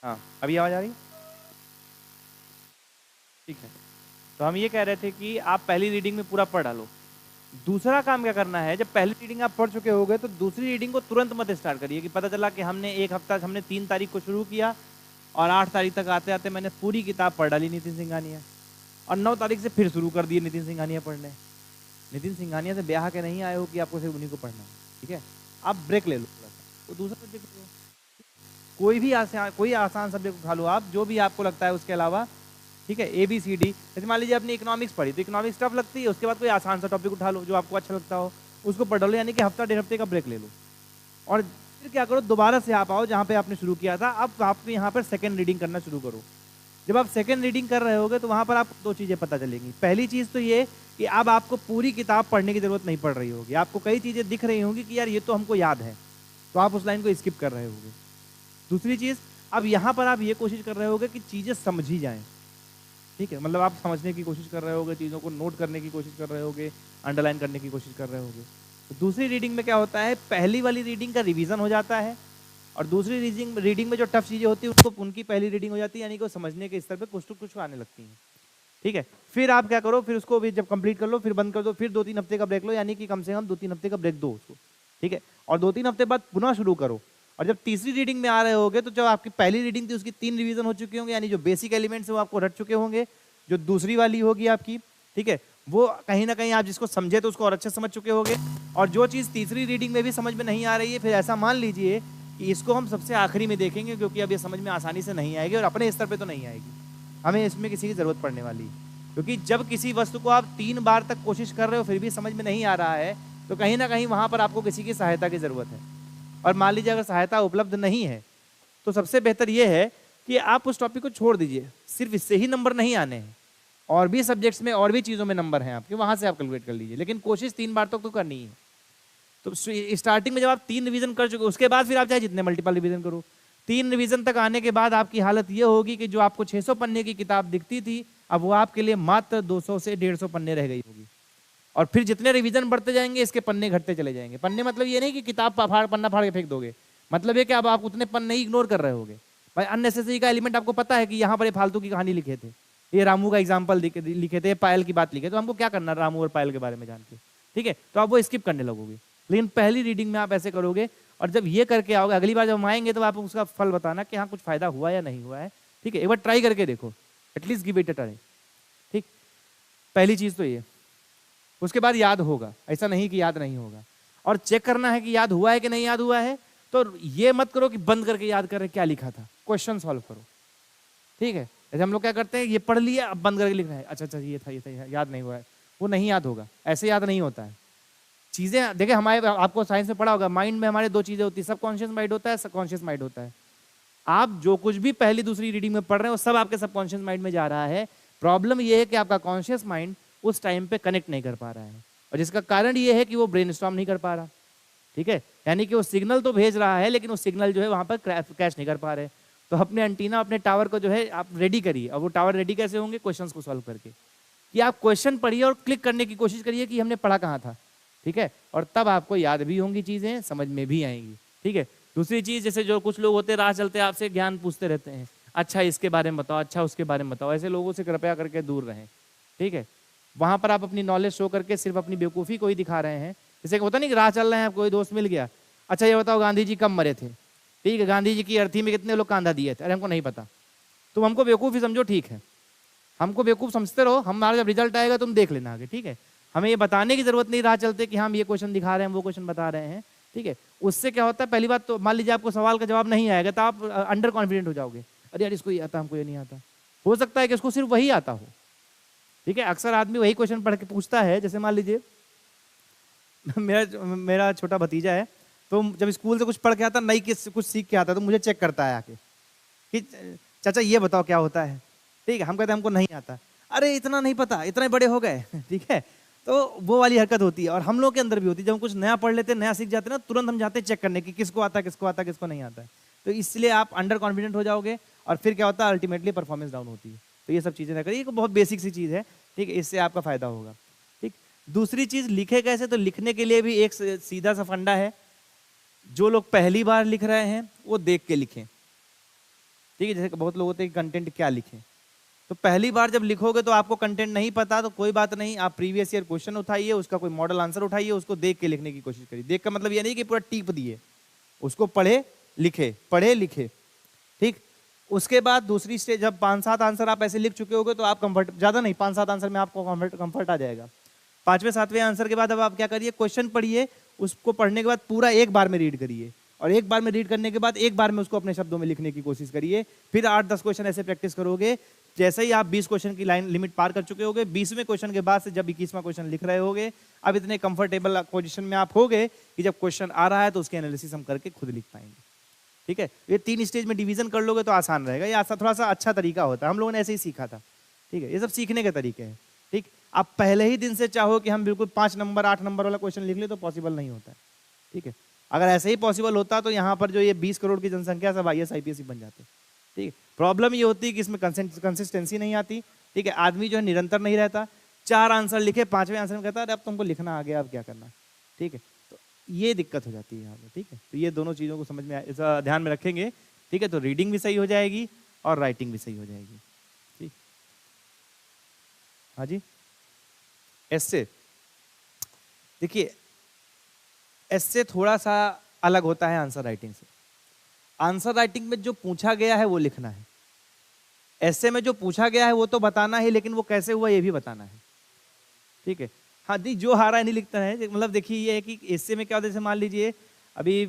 हाँ, अभी आवाज आ रही? ठीक है। तो हम ये कह रहे थे कि आप पहली रीडिंग में पूरा पढ़ डालो। दूसरा काम क्या करना है, जब पहली रीडिंग आप पढ़ चुके होगे तो दूसरी रीडिंग को तुरंत मत स्टार्ट करिए कि पता चला कि हमने एक हफ्ता, हमने 3 तारीख को शुरू किया और 8 तारीख तक आते आते मैंने पूरी किताब पढ़ डाली नितिन सिंघानिया, और 9 तारीख से फिर शुरू कर दिए नितिन सिंघानिया पढ़ने। नितिन सिंघानिया से ब्याह के नहीं आए हो कि आपको सिर्फ उन्हीं को पढ़ना है। ठीक है, आप ब्रेक ले लो थोड़ा सा, तो दूसरा सब्जेक्ट लो, कोई आसान सब्जेक्ट उठा लो आप, जो भी आपको लगता है उसके अलावा। ठीक है, ABCD, जैसे मान लीजिए आपने इकोनॉमिक्स पढ़ी तो इकोनॉमिक्स टफ लगती है, उसके बाद कोई आसान सा टॉपिक उठा लो जो आपको अच्छा लगता हो, उसको पढ़ लो, यानी कि हफ्ता 1.5 हफ्ते का ब्रेक ले लो। और फिर क्या करो, दोबारा से आप आओ जहाँ पे आपने शुरू किया था, अब आप यहाँ पर सेकंड रीडिंग करना शुरू करो। जब आप सेकंड रीडिंग कर रहे होगे तो वहाँ पर आपको 2 चीज़ें पता चलेंगी। पहली चीज़ तो ये कि अब आपको पूरी किताब पढ़ने की जरूरत नहीं पड़ रही होगी, आपको कई चीज़ें दिख रही होंगी कि यार ये तो हमको याद है, तो आप उस लाइन को स्किप कर रहे होगे। दूसरी चीज़, अब यहाँ पर आप ये कोशिश कर रहे होगे कि चीज़ें समझी जाएं। ठीक है, मतलब आप समझने की कोशिश कर रहे होगे, चीज़ों को नोट करने की कोशिश कर रहे होगे, अंडरलाइन करने की कोशिश कर रहे होगे। तो दूसरी रीडिंग में क्या होता है, पहली वाली रीडिंग का रिवीजन हो जाता है, और दूसरी रीडिंग में जो टफ चीज़ें होती है उसको उनकी पहली रीडिंग हो जाती है, यानी कि वो समझने के स्तर पे कुछ तो कुछ आने लगती हैं। ठीक है, फिर आप क्या करो, फिर उसको भी जब कंप्लीट कर लो फिर बंद कर दो, फिर 2-3 हफ्ते का ब्रेक लो, यानी कि कम से कम 2-3 हफ्ते का ब्रेक दो उसको। ठीक है, और 2-3 हफ्ते बाद पुनः शुरू करो। और जब तीसरी रीडिंग में आ रहे होगे तो जो आपकी पहली रीडिंग थी उसकी 3 रिवीजन हो चुके होंगे, यानी जो बेसिक एलिमेंट्स है वो आपको रट चुके होंगे। जो दूसरी वाली होगी आपकी, ठीक है, वो कहीं ना कहीं आप जिसको समझे तो उसको और अच्छे समझ चुके होंगे। और जो चीज़ तीसरी रीडिंग में भी समझ में नहीं आ रही है, फिर ऐसा मान लीजिए कि इसको हम सबसे आखिरी में देखेंगे, क्योंकि अब ये समझ में आसानी से नहीं आएगी और अपने स्तर पे तो नहीं आएगी, हमें इसमें किसी की ज़रूरत पड़ने वाली है। क्योंकि जब किसी वस्तु को आप 3 बार तक कोशिश कर रहे हो फिर भी समझ में नहीं आ रहा है, तो कहीं ना कहीं वहाँ पर आपको किसी की सहायता की ज़रूरत है। और मान लीजिए अगर सहायता उपलब्ध नहीं है तो सबसे बेहतर ये है कि आप उस टॉपिक को छोड़ दीजिए। सिर्फ इससे ही नंबर नहीं आने हैं, और भी सब्जेक्ट्स में और भी चीज़ों में नंबर हैं आपके, वहाँ से आप कैलकुलेट कर लीजिए, लेकिन कोशिश 3 बार तक तो करनी है। तो स्टार्टिंग में जब आप 3 रिवीजन कर चुके उसके बाद फिर आप चाहे जितने मल्टीपल रिवीजन करो, 3 रिवीजन तक आने के बाद आपकी हालत ये होगी कि जो आपको 600 पन्ने की किताब दिखती थी अब वो आपके लिए मात्र 200 से 150 पन्ने रह गई होगी। और फिर जितने रिवीजन बढ़ते जाएंगे इसके पन्ने घटते चले जाएंगे। पन्ने मतलब ये नहीं कि किताब पन्ना फाड़ के फेंक दोगे, मतलब ये कि अब आप उतने पन्ने ही इग्नोर कर रहे होगे। भाई अननेसेसरी का एलिमेंट आपको पता है कि यहाँ पर ये फालतू की कहानी लिखे थे, ये रामू का एग्जाम्पल लिखे थे, पायल की बात लिखे, तो हमको क्या करना रामू और पायल के बारे में जान के। ठीक है, तो आप वो स्किप करने लगोगे। लेकिन पहली रीडिंग में आप ऐसे करोगे, और जब ये करके आओगे अगली बार जब हम आएंगे तो आप उसका फल बताना कि हाँ कुछ फायदा हुआ या नहीं हुआ है। ठीक है, एक बार ट्राई करके देखो, at least give it a try. ठीक, पहली चीज तो ये। उसके बाद याद होगा, ऐसा नहीं कि याद नहीं होगा। और चेक करना है कि याद हुआ है कि नहीं याद हुआ है, तो ये मत करो कि बंद करके याद कर रहे क्या लिखा था, क्वेश्चन सॉल्व करो। ठीक है, जैसे हम लोग क्या करते हैं, ये पढ़ लिया अब बंद करके लिखना है, अच्छा अच्छा ये था याद नहीं हुआ है, वो नहीं याद होगा, ऐसे याद नहीं होता है। चीजें देखिए, हमारे आपको साइंस में पढ़ा होगा, माइंड में हमारे 2 चीजें होती है, सबकॉन्शियस माइंड होता है, सबकॉन्शियस माइंड होता है। आप जो कुछ भी पहली दूसरी रीडिंग में पढ़ रहे हैं वो सब आपके सबकॉन्शियस माइंड में जा रहा है। प्रॉब्लम ये है कि आपका कॉन्शियस माइंड उस टाइम पे कनेक्ट नहीं कर पा रहा है, और जिसका कारण ये है कि वो ब्रेनस्टॉर्म नहीं कर पा रहा। ठीक है, यानी कि वो सिग्नल तो भेज रहा है लेकिन वो सिग्नल जो है वहां पर कैच नहीं कर पा रहे। तो अपने एंटीना, अपने टावर को जो है आप रेडी करिए। और वो टावर रेडी कैसे होंगे, क्वेश्चंस को सॉल्व करके, कि आप क्वेश्चन पढ़िए और क्लिक करने की कोशिश करिए कि हमने पढ़ा कहाँ था। ठीक है, और तब आपको याद भी होंगी चीजें, समझ में भी आएंगी। ठीक है, दूसरी चीज, जैसे जो कुछ लोग होते हैं राह चलते आपसे ज्ञान पूछते रहते हैं, अच्छा इसके बारे में बताओ, अच्छा उसके बारे में बताओ, ऐसे लोगों से कृपया करके दूर रहें। ठीक है, वहां पर आप अपनी नॉलेज शो करके सिर्फ अपनी बेवकूफ़ी को ही दिखा रहे हैं। जैसे होता नहीं कि राह चल रहे हैं, कोई दोस्त मिल गया, अच्छा ये बताओ गांधी जी कब मरे थे, ठीक है, गांधी जी की अर्थी में कितने लोग कांधा दिए थे, अरे हमको नहीं पता, तुम हमको बेवकूफ़ ही समझो, ठीक है, हमको बेवकूफ़ समझते रहो, हमारा जब रिजल्ट आएगा तुम देख लेना आगे। ठीक है, हमें ये बताने की जरूरत नहीं राह चलते कि हम ये क्वेश्चन दिखा रहे हैं, वो क्वेश्चन बता रहे हैं। ठीक है, उससे क्या होता है, पहली बात तो मान लीजिए आपको सवाल का जवाब नहीं आएगा तो आप अंडर कॉन्फिडेंट हो जाओगे, अरे यार इसको ये आता, हमको ये नहीं आता। हो सकता है कि इसको सिर्फ वही आता हो। ठीक है, अक्सर आदमी वही क्वेश्चन पढ़ के पूछता है। जैसे मान लीजिए मेरा मेरा छोटा भतीजा है, तो जब स्कूल से कुछ पढ़ के आता, नई कुछ सीख के आता, तो मुझे चेक करता है आके कि चाचा ये बताओ क्या होता है। ठीक है, हम कहते हैं हमको नहीं आता, अरे इतना नहीं पता, इतने बड़े हो गए। ठीक है, तो वो वाली हरकत होती है, और हम लोग के अंदर भी होती है। जब हम कुछ नया पढ़ लेते हैं, नया सीख जाते हैं ना, तुरंत हम जाते हैं चेक करने की किसको आता है, किसको आता है, किसको नहीं आता है। तो इसलिए आप अंडर कॉन्फिडेंट हो जाओगे, और फिर क्या होता है, अल्टीमेटली परफॉर्मेंस डाउन होती है। तो ये सब चीजें ना करिए, बहुत बेसिक सी चीज है। ठीक है, इससे आपका फायदा होगा। ठीक, दूसरी चीज, लिखे कैसे, तो लिखने के लिए भी एक सीधा सा फंडा है। जो लोग पहली बार लिख रहे हैं वो देख के लिखें। ठीक है, जैसे बहुत लोग होते हैं कि कंटेंट क्या लिखें, तो पहली बार जब लिखोगे तो आपको कंटेंट नहीं पता तो कोई बात नहीं, आप प्रीवियस ईयर क्वेश्चन उठाइए, उसका कोई मॉडल आंसर उठाइए, उसको देख के लिखने की कोशिश करिए। देख का मतलब ये नहीं कि पूरा टीप दिए, उसको पढ़े लिखे, पढ़े लिखे, ठीक। उसके बाद दूसरी स्टेज, जब 5-7 आंसर आप ऐसे लिख चुके होगे तो आप कंफर्ट, ज्यादा नहीं 5-7 आंसर में आपको कंफर्ट आ जाएगा। 5वें-7वें आंसर के बाद अब आप क्या करिए, क्वेश्चन पढ़िए, उसको पढ़ने के बाद पूरा एक बार में रीड करिए, और एक बार में रीड करने के बाद एक बार में उसको अपने शब्दों में लिखने की कोशिश करिए। फिर 8-10 क्वेश्चन ऐसे प्रैक्टिस करोगे, जैसे ही आप 20 क्वेश्चन की लाइन लिमिट पार कर चुके होगे, 20वें क्वेश्चन के बाद से जब 21वां क्वेश्चन लिख रहे होगे, अब इतने कंफर्टेबल पोजीशन में आप होगे कि जब क्वेश्चन आ रहा है तो उसके एनालिसिस हम करके खुद लिख पाएंगे। ठीक है, ये 3 स्टेज में डिवीजन कर लोगे तो आसान रहेगा। ये थोड़ा सा अच्छा तरीका होता है, हम लोगों ने ऐसे ही सीखा था। ठीक है, ये सब सीखने के तरीके हैं। ठीक, आप पहले ही दिन से चाहो कि हम बिल्कुल 5 नंबर 8 नंबर वाला क्वेश्चन लिख ले तो पॉसिबल नहीं होता है। ठीक है, अगर ऐसे ही पॉसिबल होता तो यहाँ पर जो ये 20 करोड़ की जनसंख्या सब IAS IPS बन जाते। ठीक है, प्रॉब्लम ये होती है कि इसमें कंसिस्टेंसी नहीं आती। ठीक है, आदमी जो है निरंतर नहीं रहता, 4 आंसर लिखे, 5वें आंसर में कहता है अरे अब तुमको लिखना आ गया, अब क्या करना। ठीक है, तो ये दिक्कत हो जाती है यहाँ पर। ठीक है, तो ये दोनों चीज़ों को समझ में ध्यान में रखेंगे। ठीक है, तो रीडिंग भी सही हो जाएगी और राइटिंग भी सही हो जाएगी। ठीक, हाँ जी। एस्से, देखिए एस्से थोड़ा सा अलग होता है आंसर राइटिंग से। आंसर राइटिंग में जो पूछा गया है वो लिखना है, एस्से में जो पूछा गया है वो तो बताना है, लेकिन वो कैसे हुआ ये भी बताना है। ठीक है, हाँ जी, जो हारा नहीं लिखता है। मतलब देखिए ये है कि एस्से में क्या होता है, जैसे मान लीजिए अभी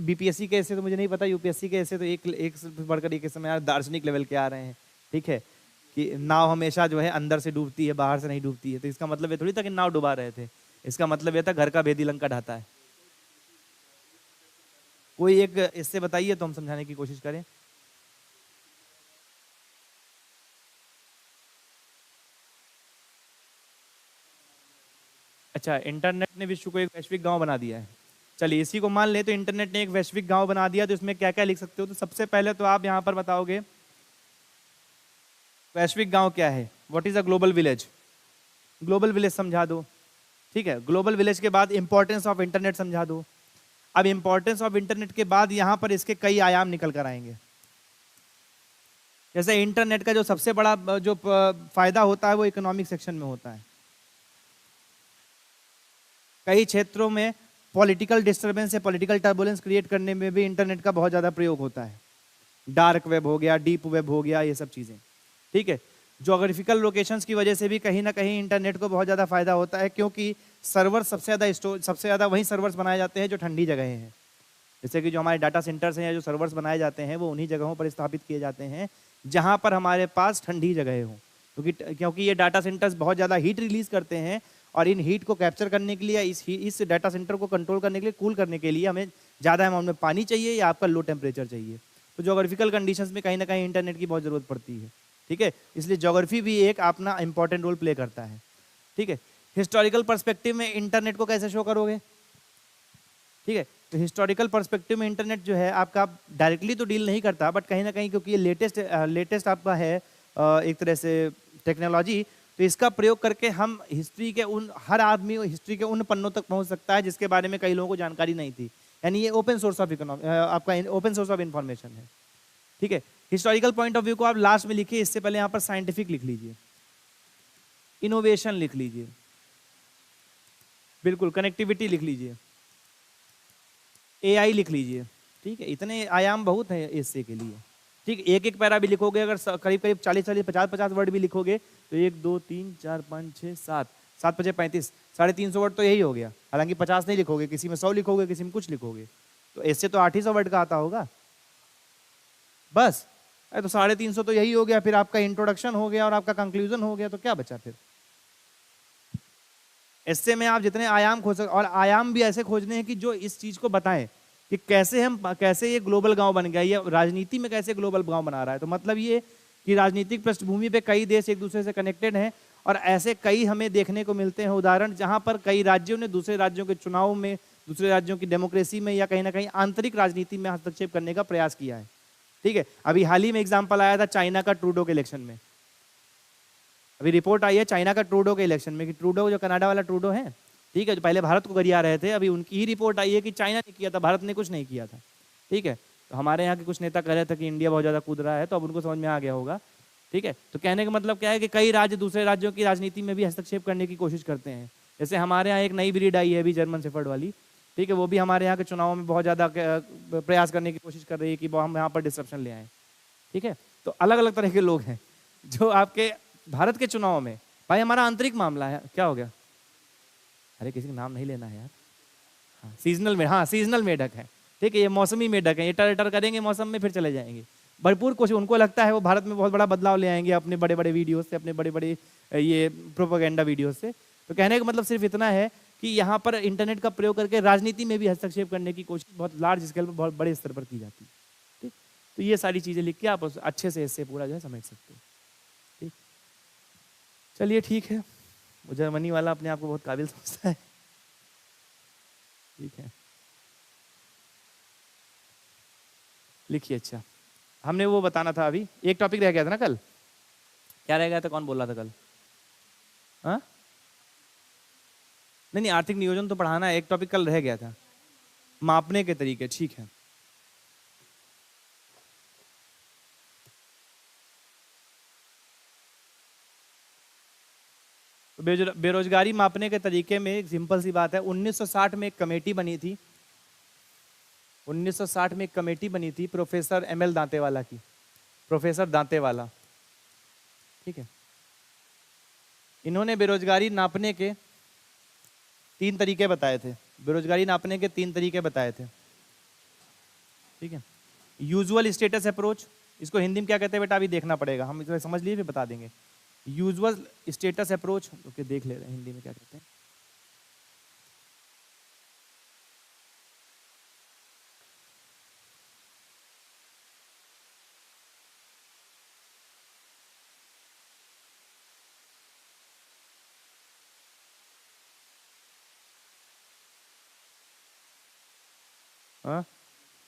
BPSC के एस्से तो मुझे नहीं पता, UPSC के एस्से तो एक से बढ़कर एक समय दार्शनिक लेवल के आ रहे हैं। ठीक है, कि नाव हमेशा जो है अंदर से डूबती है, बाहर से नहीं डूबती है। तो इसका मतलब ये थोड़ी था कि नाव डुबा रहे थे, इसका मतलब ये था घर का भेदी लंका ढाता है। कोई एक इससे बताइए तो हम समझाने की कोशिश करें। अच्छा, इंटरनेट ने विश्व को एक वैश्विक गांव बना दिया है। चलिए इसी को मान ले, तो इंटरनेट ने एक वैश्विक गांव बना दिया, तो इसमें क्या क्या लिख सकते हो। तो सबसे पहले तो आप यहां पर बताओगे वैश्विक गांव क्या है, what is a global village. Global village समझा दो। ठीक है, ग्लोबल विलेज के बाद इंपॉर्टेंस ऑफ इंटरनेट समझा दो। अब इंपॉर्टेंस ऑफ इंटरनेट के बाद यहां पर इसके कई आयाम निकल कर आएंगे। जैसे इंटरनेट का जो सबसे बड़ा जो फायदा होता है वो इकोनॉमिक सेक्शन में होता है। कई क्षेत्रों में पॉलिटिकल डिस्टर्बेंस या पॉलिटिकल टर्बुलेंस क्रिएट करने में भी इंटरनेट का बहुत ज्यादा प्रयोग होता है। डार्क वेब हो गया, डीप वेब हो गया, ये सब चीजें। ठीक है, ज्योग्राफिकल लोकेशंस की वजह से भी कहीं ना कहीं इंटरनेट को बहुत ज़्यादा फायदा होता है, क्योंकि सर्वर सबसे ज़्यादा वही सर्वर्स बनाए जाते हैं जो ठंडी जगह हैं। जैसे कि जो हमारे डाटा सेंटर्स हैं या जो सर्वर्स बनाए जाते हैं वो उन्हीं जगहों पर स्थापित किए जाते हैं जहां पर हमारे पास ठंडी जगह हो, क्योंकि ये डाटा सेंटर्स बहुत ज़्यादा हीट रिलीज करते हैं, और इन हीट को कैप्चर करने के लिए, इस डाटा सेंटर को कंट्रोल करने के लिए, कूल करने के लिए हमें ज़्यादा अमाउंट में पानी चाहिए या आपका लो टेम्परेचर चाहिए। तो ज्योग्राफिकल कंडीशंस में कहीं ना कहीं इंटरनेट की बहुत ज़रूरत पड़ती है। ठीक है, इसलिए ज्योग्राफी भी एक अपना इंपॉर्टेंट रोल प्ले करता है। ठीक है, हिस्टोरिकल पर्सपेक्टिव में इंटरनेट को कैसे शो करोगे। ठीक है, तो हिस्टोरिकल पर्सपेक्टिव में इंटरनेट जो है आपका डायरेक्टली तो डील नहीं करता, बट कहीं ना कहीं क्योंकि ये लेटेस्ट आपका है एक तरह से टेक्नोलॉजी, तो इसका प्रयोग करके हम हिस्ट्री के हर आदमी हिस्ट्री के उन पन्नों तक पहुंच सकता है जिसके बारे में कई लोगों को जानकारी नहीं थी। यानी ये ओपन सोर्स ऑफ आपका ओपन सोर्स ऑफ इंफॉर्मेशन है। ठीक है, हिस्टोरिकल पॉइंट ऑफ व्यू को आप लास्ट में लिखिए, इससे पहले यहां पर साइंटिफिक लिख लीजिए, इनोवेशन लिख लीजिए, बिल्कुल कनेक्टिविटी लिख लीजिए, AI लिख लीजिए। ठीक है, इतने आयाम बहुत हैं इससे के लिए। ठीक, एक एक पैरा भी लिखोगे, अगर करीब करीब 40 50 वर्ड भी लिखोगे तो 1 2 3 4 5 6 7 7 5 35 350 वर्ड तो यही हो गया। हालांकि 50 नहीं लिखोगे, किसी में 100 लिखोगे, किसी में कुछ लिखोगे, तो इससे तो 800 वर्ड का आता होगा बस। तो 350 तो यही हो गया, फिर आपका इंट्रोडक्शन हो गया और आपका कंक्लूजन हो गया, तो क्या बचा फिर। इससे में आप जितने आयाम खोज सकते, और आयाम भी ऐसे खोजने हैं कि जो इस चीज को बताएं कि कैसे ये ग्लोबल गांव बन गया, ये राजनीति में कैसे ग्लोबल गांव बना रहा है। तो मतलब ये कि राजनीतिक पृष्ठभूमि पे कई देश एक दूसरे से कनेक्टेड हैं, और ऐसे कई हमें देखने को मिलते हैं उदाहरण जहां पर कई राज्यों ने दूसरे राज्यों के चुनाव में, दूसरे राज्यों की डेमोक्रेसी में या कहीं ना कहीं आंतरिक राजनीति में हस्तक्षेप करने का प्रयास किया है। ठीक है, अभी हाल ही में एग्जाम्पल आया था चाइना का ट्रूडो के इलेक्शन में। अभी रिपोर्ट आई है चाइना का ट्रूडो के इलेक्शन में कि ट्रूडो जो कनाडा वाला ट्रूडो है, ठीक है, जो पहले भारत को गरिया रहे थे, अभी उनकी ही रिपोर्ट आई है कि चाइना ने किया था, भारत ने कुछ नहीं किया था। ठीक है, तो हमारे यहाँ के कुछ नेता कह रहे थे कि इंडिया बहुत ज़्यादा कूद रहा है, तो अब उनको समझ में आ गया होगा। ठीक है, तो कहने का मतलब क्या है कि कई राज्य दूसरे राज्यों की राजनीति में भी हस्तक्षेप करने की कोशिश करते हैं। जैसे हमारे यहाँ एक नई ब्रीड आई है अभी, जर्मन शेफर्ड वाली, ठीक है, वो भी हमारे यहाँ के चुनावों में बहुत ज़्यादा प्रयास करने की कोशिश कर रही है कि वो हम यहाँ पर डिस्ट्रप्शन ले आए। ठीक है, तो अलग अलग तरह के लोग हैं जो आपके भारत के चुनाव में, भाई हमारा आंतरिक मामला है, क्या हो गया, अरे किसी का नाम नहीं लेना है यार, हाँ सीजनल में, हाँ सीजनल मेढक है, ठीक है, ये मौसमी मेढक है, ये टर टर करेंगे मौसम में फिर चले जाएंगे। भरपूर कोशिश, उनको लगता है वो भारत में बहुत बड़ा बदलाव ले आएंगे अपने बड़े बड़े वीडियो से, अपने बड़े बड़े ये प्रोपेगेंडा वीडियो से। तो कहने का मतलब सिर्फ इतना है कि यहाँ पर इंटरनेट का प्रयोग करके राजनीति में भी हस्तक्षेप करने की कोशिश बहुत लार्ज स्केल पर, बहुत बड़े स्तर पर की जाती है। ठीक, तो ये सारी चीज़ें लिख के आप अच्छे से इससे पूरा जो है समझ सकते हो। ठीक, चलिए ठीक है, वो जर्मनी वाला अपने आप को बहुत काबिल समझता है। ठीक है, लिखिए। अच्छा, हमने वो बताना था, अभी एक टॉपिक रह गया था ना कल, क्या रह गया था, कौन बोल रहा था कल? हाँ नहीं, आर्थिक नियोजन तो पढ़ाना है, एक टॉपिक कल रह गया था, मापने के तरीके। ठीक है, तो बेरोजगारी मापने के तरीके में एक सिंपल सी बात है, 1960 में एक कमेटी बनी थी, 1960 में एक कमेटी बनी थी प्रोफेसर एमएल दांतेवाला की, प्रोफेसर दांतेवाला। ठीक है, इन्होंने बेरोजगारी नापने के 3 तरीके बताए थे, बेरोजगारी नापने के 3 तरीके बताए थे। ठीक है, यूजुअल स्टेटस अप्रोच, इसको हिंदी में क्या कहते हैं बेटा, अभी देखना पड़ेगा, हम इसे समझ लिए फिर बता देंगे। यूजुअल स्टेटस अप्रोच, ओके देख ले रहे हैं हिंदी में क्या कहते हैं।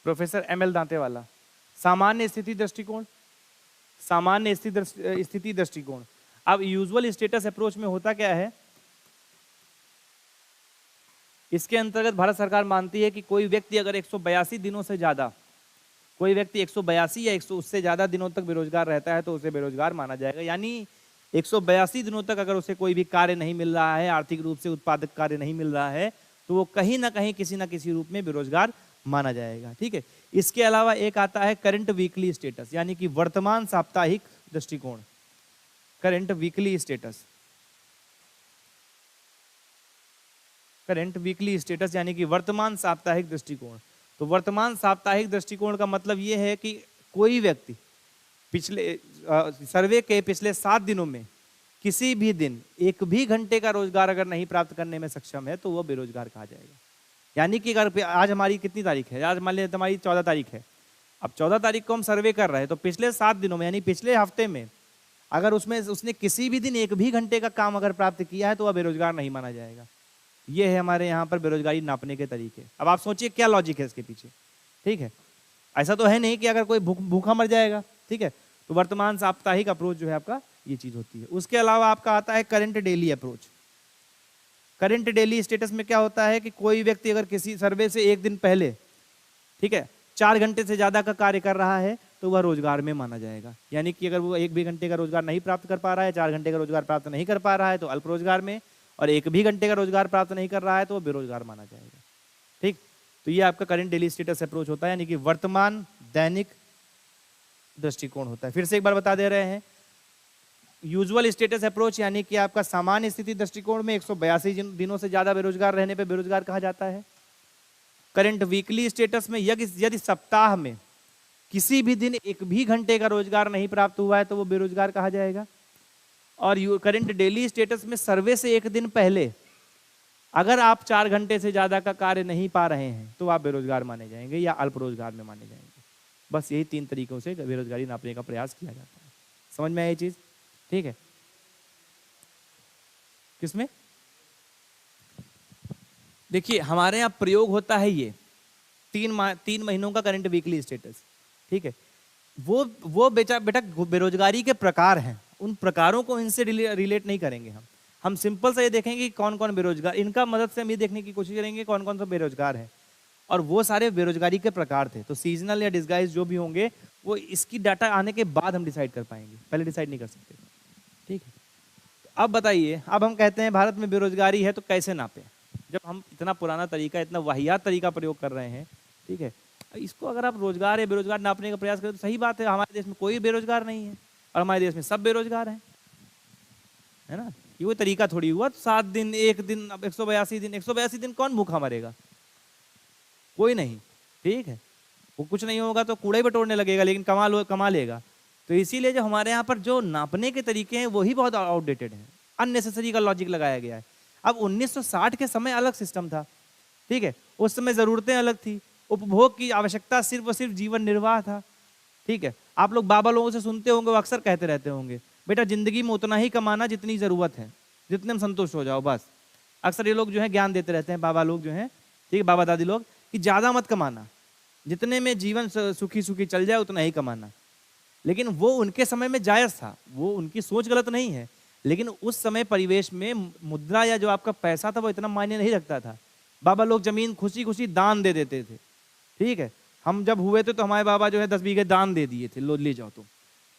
प्रोफेसर एमएल दांतेवाला, सामान्य स्थिति दृष्टिकोण, सामान्य स्थिति दृष्टिकोण। अब यूजुअल स्टेटस अप्रोच में होता क्या है, इसके अंतर्गत भारत सरकार मानती है कि कोई व्यक्ति अगर 182 दिनों से ज्यादा, कोई व्यक्ति 182 या 100 उससे ज्यादा दिनों तक बेरोजगार रहता है तो उसे बेरोजगार माना जाएगा। यानी 182 दिनों तक अगर उसे कोई भी कार्य नहीं मिल रहा है, आर्थिक रूप से उत्पादक कार्य नहीं मिल रहा है, तो वो कहीं ना कहीं किसी ना किसी रूप में बेरोजगार माना जाएगा। ठीक है, इसके अलावा एक आता है करंट वीकली स्टेटस, यानी कि वर्तमान साप्ताहिक दृष्टिकोण, current weekly status, current weekly status यानी कि वर्तमान साप्ताहिक दृष्टिकोण। तो वर्तमान साप्ताहिक दृष्टिकोण का मतलब यह है कि कोई व्यक्ति पिछले सर्वे के पिछले 7 दिनों में किसी भी दिन 1 भी घंटे का रोजगार अगर नहीं प्राप्त करने में सक्षम है तो वह बेरोजगार कहा जाएगा। यानी कि अगर आज हमारी कितनी तारीख है, आज मान लीजिए हमारी 14 तारीख है, अब 14 तारीख को हम सर्वे कर रहे हैं, तो पिछले 7 दिनों में यानी पिछले हफ्ते में अगर उसमें उसने किसी भी दिन 1 भी घंटे का काम अगर प्राप्त किया है तो वह बेरोजगार नहीं माना जाएगा। ये है हमारे यहाँ पर बेरोजगारी नापने के तरीके। अब आप सोचिए क्या लॉजिक है इसके पीछे। ठीक है, ऐसा तो है नहीं कि अगर कोई भूखा मर जाएगा। ठीक है, तो वर्तमान साप्ताहिक अप्रोच जो है आपका ये चीज होती है। उसके अलावा आपका आता है current daily approach. Current daily status में क्या होता है कि कोई व्यक्ति अगर किसी सर्वे से 1 दिन पहले, ठीक है, 4 घंटे से ज्यादा का कार्य कर रहा है तो वह रोजगार में माना जाएगा। यानी कि अगर वो 1 भी घंटे का रोजगार नहीं प्राप्त कर पा रहा है, 4 घंटे का रोजगार प्राप्त नहीं कर पा रहा है तो अल्प रोजगार में, और 1 भी घंटे का रोजगार प्राप्त नहीं कर रहा है तो वो बेरोजगार माना जाएगा। ठीक, तो ये आपका करंट डेली स्टेटस अप्रोच होता है, यानी कि वर्तमान दैनिक दृष्टिकोण होता है। फिर से एक बार बता दे रहे हैं, यूजुअल स्टेटस अप्रोच यानी कि आपका सामान्य स्थिति दृष्टिकोण में 182 दिनों से ज्यादा बेरोजगार रहने पे बेरोजगार कहा जाता है। करंट वीकली स्टेटस में यदि सप्ताह में किसी भी दिन 1 भी घंटे का रोजगार नहीं प्राप्त हुआ है तो वो बेरोजगार कहा जाएगा। और करंट डेली स्टेटस में सर्वे से 1 दिन पहले अगर आप 4 घंटे से ज्यादा का कार्य नहीं पा रहे हैं तो आप बेरोजगार माने जाएंगे या अल्प रोजगार में माने जाएंगे। बस यही 3 तरीकों से बेरोजगारी नापने का प्रयास किया जाता है। समझ में आई ये चीज? ठीक है, किसमें देखिए हमारे यहाँ प्रयोग होता है ये 3 महीनों का करंट वीकली स्टेटस। ठीक है, वो बेटा बेरोजगारी के प्रकार हैं, उन प्रकारों को इनसे रिलेट नहीं करेंगे हम सिंपल से ये देखेंगे कि कौन कौन बेरोजगार, इनका मदद से हम ये देखने की कोशिश करेंगे कौन कौन सा बेरोजगार है। और वो सारे बेरोजगारी के प्रकार थे। तो सीजनल या डिस्गाइज जो भी होंगे वो इसकी डाटा आने के बाद हम डिसाइड कर पाएंगे, पहले डिसाइड नहीं कर सकते। ठीक है, अब बताइए, अब हम कहते हैं भारत में बेरोजगारी है तो कैसे नापें, जब हम इतना पुराना तरीका, इतना वाहियात तरीका प्रयोग कर रहे हैं। ठीक है, इसको अगर आप रोजगार या बेरोजगार नापने का प्रयास करें तो सही बात है, हमारे देश में कोई बेरोजगार नहीं है और हमारे देश में सब बेरोजगार हैं, है ना। ये वो तरीका थोड़ी हुआ 7 दिन 1 दिन, अब 182 दिन, 182 दिन कौन भूखा मरेगा, कोई नहीं। ठीक है, वो कुछ नहीं होगा तो कूड़ा ही बटोरने लगेगा, लेकिन कमा लेगा। तो इसीलिए जो हमारे यहाँ पर जो नापने के तरीके हैं वही बहुत आउटडेटेड हैं, अननेसेसरी का लॉजिक लगाया गया है। अब 1960 के समय अलग सिस्टम था। ठीक है, उस समय जरूरतें अलग थी, उपभोग की आवश्यकता सिर्फ और सिर्फ जीवन निर्वाह था। ठीक है, आप लोग बाबा लोगों से सुनते होंगे, वो अक्सर कहते रहते होंगे, बेटा जिंदगी में उतना ही कमाना जितनी जरूरत है, जितने में संतुष्ट हो जाओ बस। अक्सर ये लोग जो है ज्ञान देते रहते हैं, बाबा लोग जो हैं, ठीक है, बाबा दादी लोग, कि ज्यादा मत कमाना, जितने में जीवन सुखी सुखी चल जाए उतना ही कमाना। लेकिन वो उनके समय में जायज था, वो उनकी सोच गलत नहीं है, लेकिन उस समय परिवेश में मुद्रा या जो आपका पैसा था वो इतना मायने नहीं रखता था। बाबा लोग जमीन खुशी खुशी दान दे देते थे। ठीक है, हम जब हुए थे तो हमारे बाबा जो है 10 बीघे दान दे दिए थे, लो ले जाओ तुम।